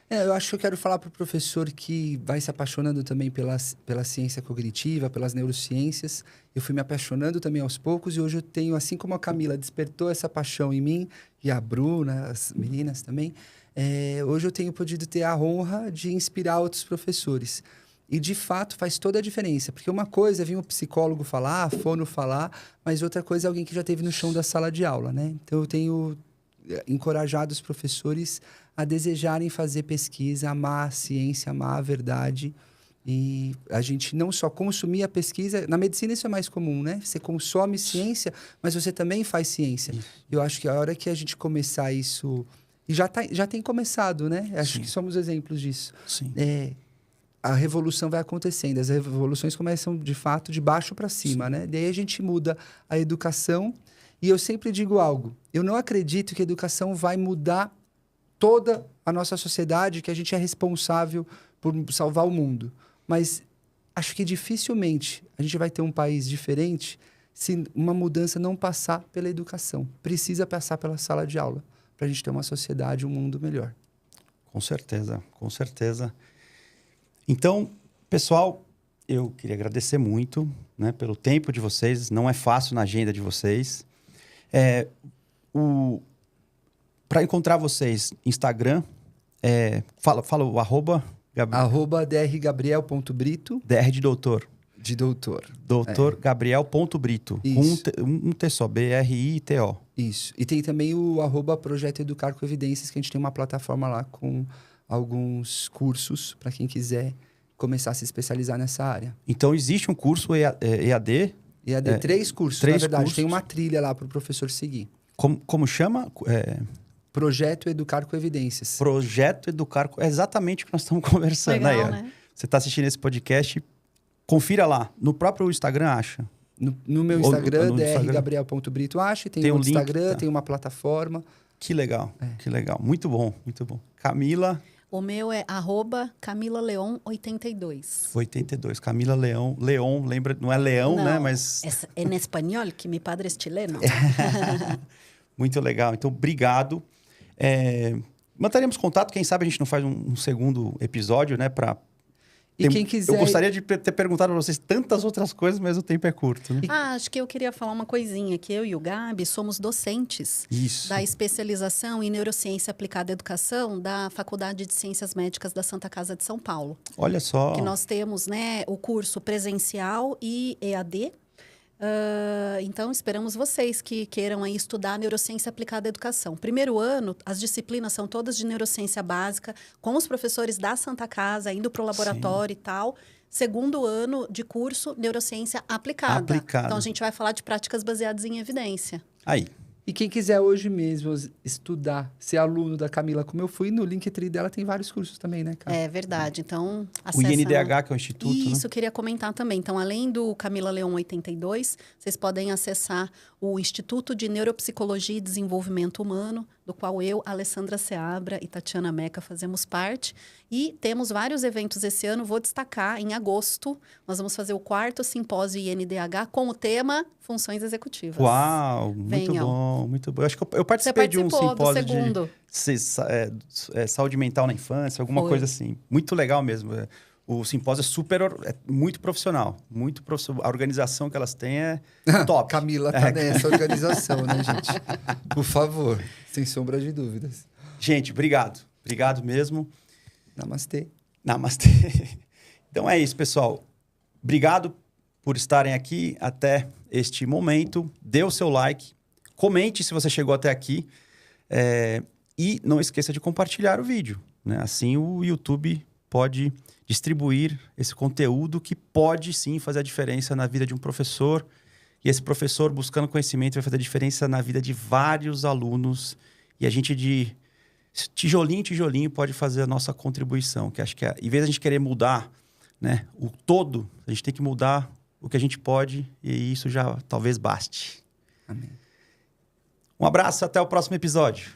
Eu acho que eu quero falar para o professor que vai se apaixonando também pela ciência cognitiva, pelas neurociências. Eu fui me apaixonando também aos poucos e hoje eu tenho, assim como a Camila despertou essa paixão em mim, e a Bruna, as meninas também, hoje eu tenho podido ter a honra de inspirar outros professores. E, de fato, faz toda a diferença. Porque uma coisa é vir um psicólogo falar, fono falar, mas outra coisa é alguém que já esteve no chão da sala de aula, né? Então, eu tenho encorajado os professores a desejarem fazer pesquisa, amar a ciência, amar a verdade. E a gente não só consumir a pesquisa... Na medicina isso é mais comum, né? Você consome ciência, mas você também faz ciência. Eu acho que a hora que a gente começar isso... E já tem começado, né? Acho que somos exemplos disso. Sim. A revolução vai acontecendo. As revoluções começam, de fato, de baixo para cima, né? Daí a gente muda a educação. E eu sempre digo algo. Eu não acredito que a educação vai mudar toda a nossa sociedade, que a gente é responsável por salvar o mundo. Mas acho que dificilmente a gente vai ter um país diferente se uma mudança não passar pela educação. Precisa passar pela sala de aula para a gente ter uma sociedade, um mundo melhor. Com certeza, com certeza. Então, pessoal, eu queria agradecer muito, né, pelo tempo de vocês. Não é fácil na agenda de vocês. Para encontrar vocês, Instagram, fala o arroba... @drgabriel.brito. DR de doutor. De doutor. Doutor Gabriel.brito. Isso. Um T só, BRITO. Isso. E tem também o @Projeto Educar com Evidências, que a gente tem uma plataforma lá com alguns cursos para quem quiser começar a se especializar nessa área. Então, existe um curso EAD. EAD, 3 cursos, na verdade. Tem uma trilha lá para o professor seguir. Como chama? Projeto Educar com Evidências. Projeto Educar com... É exatamente o que nós estamos conversando. Legal, aí, né? Você está assistindo esse podcast, confira lá. No próprio Instagram, acha. No meu Instagram, no Instagram. drgabriel.brito, acha. Tem um um link, Instagram, tá. tem uma plataforma. Que legal, que legal. Muito bom, muito bom. Camila... O meu é @CamilaLeon82. 82. Camila Leão. Leon, lembra? Não é Leão, né? Mas... É em espanhol, que mi padre es chileno. Muito legal. Então, obrigado. Manteremos contato. Quem sabe a gente não faz um segundo episódio, né? E quem quiser... Eu gostaria de ter perguntado para vocês tantas outras coisas, mas o tempo é curto, né? Acho que eu queria falar uma coisinha, que eu e o Gabi somos docentes Isso. da especialização em Neurociência Aplicada à Educação da Faculdade de Ciências Médicas da Santa Casa de São Paulo. Olha só. Que nós temos, né, o curso presencial e EAD. Então, esperamos vocês que queiram aí estudar Neurociência Aplicada à Educação. Primeiro ano, as disciplinas são todas de neurociência básica, com os professores da Santa Casa, indo para o laboratório e tal. Segundo ano de curso, Neurociência Aplicada. Então, a gente vai falar de práticas baseadas em evidência. Aí. E quem quiser hoje mesmo estudar, ser aluno da Camila, como eu fui, no Linktree dela tem vários cursos também, né, cara? É verdade. Então, acessa... O INDH, que é o Instituto, Isso, né? eu queria comentar também. Então, além do Camila Leon 82, vocês podem acessar o Instituto de Neuropsicologia e Desenvolvimento Humano, do qual eu, Alessandra Seabra e Tatiana Meca fazemos parte. E temos vários eventos esse ano. Vou destacar, em agosto, nós vamos fazer o 4º simpósio INDH com o tema Funções Executivas. Uau, muito Venham. bom, muito bom. Eu acho que eu participei de um simpósio de saúde mental na infância, alguma coisa assim. Muito legal mesmo. O simpósio é muito profissional. Muito profissional. A organização que elas têm é top. Camila tá nessa organização, né, gente? Por favor, sem sombra de dúvidas. Gente, obrigado. Obrigado mesmo. Namastê. Namastê. Então é isso, pessoal. Obrigado por estarem aqui até este momento. Dê o seu like. Comente se você chegou até aqui. E não esqueça de compartilhar o vídeo, né? Assim o YouTube pode distribuir esse conteúdo que pode sim fazer a diferença na vida de um professor. E esse professor, buscando conhecimento, vai fazer a diferença na vida de vários alunos. E a gente, de tijolinho em tijolinho, pode fazer a nossa contribuição. Que acho que, em vez de a gente querer mudar, né, o todo, a gente tem que mudar o que a gente pode. E isso já talvez baste. Amém. Um abraço, até o próximo episódio.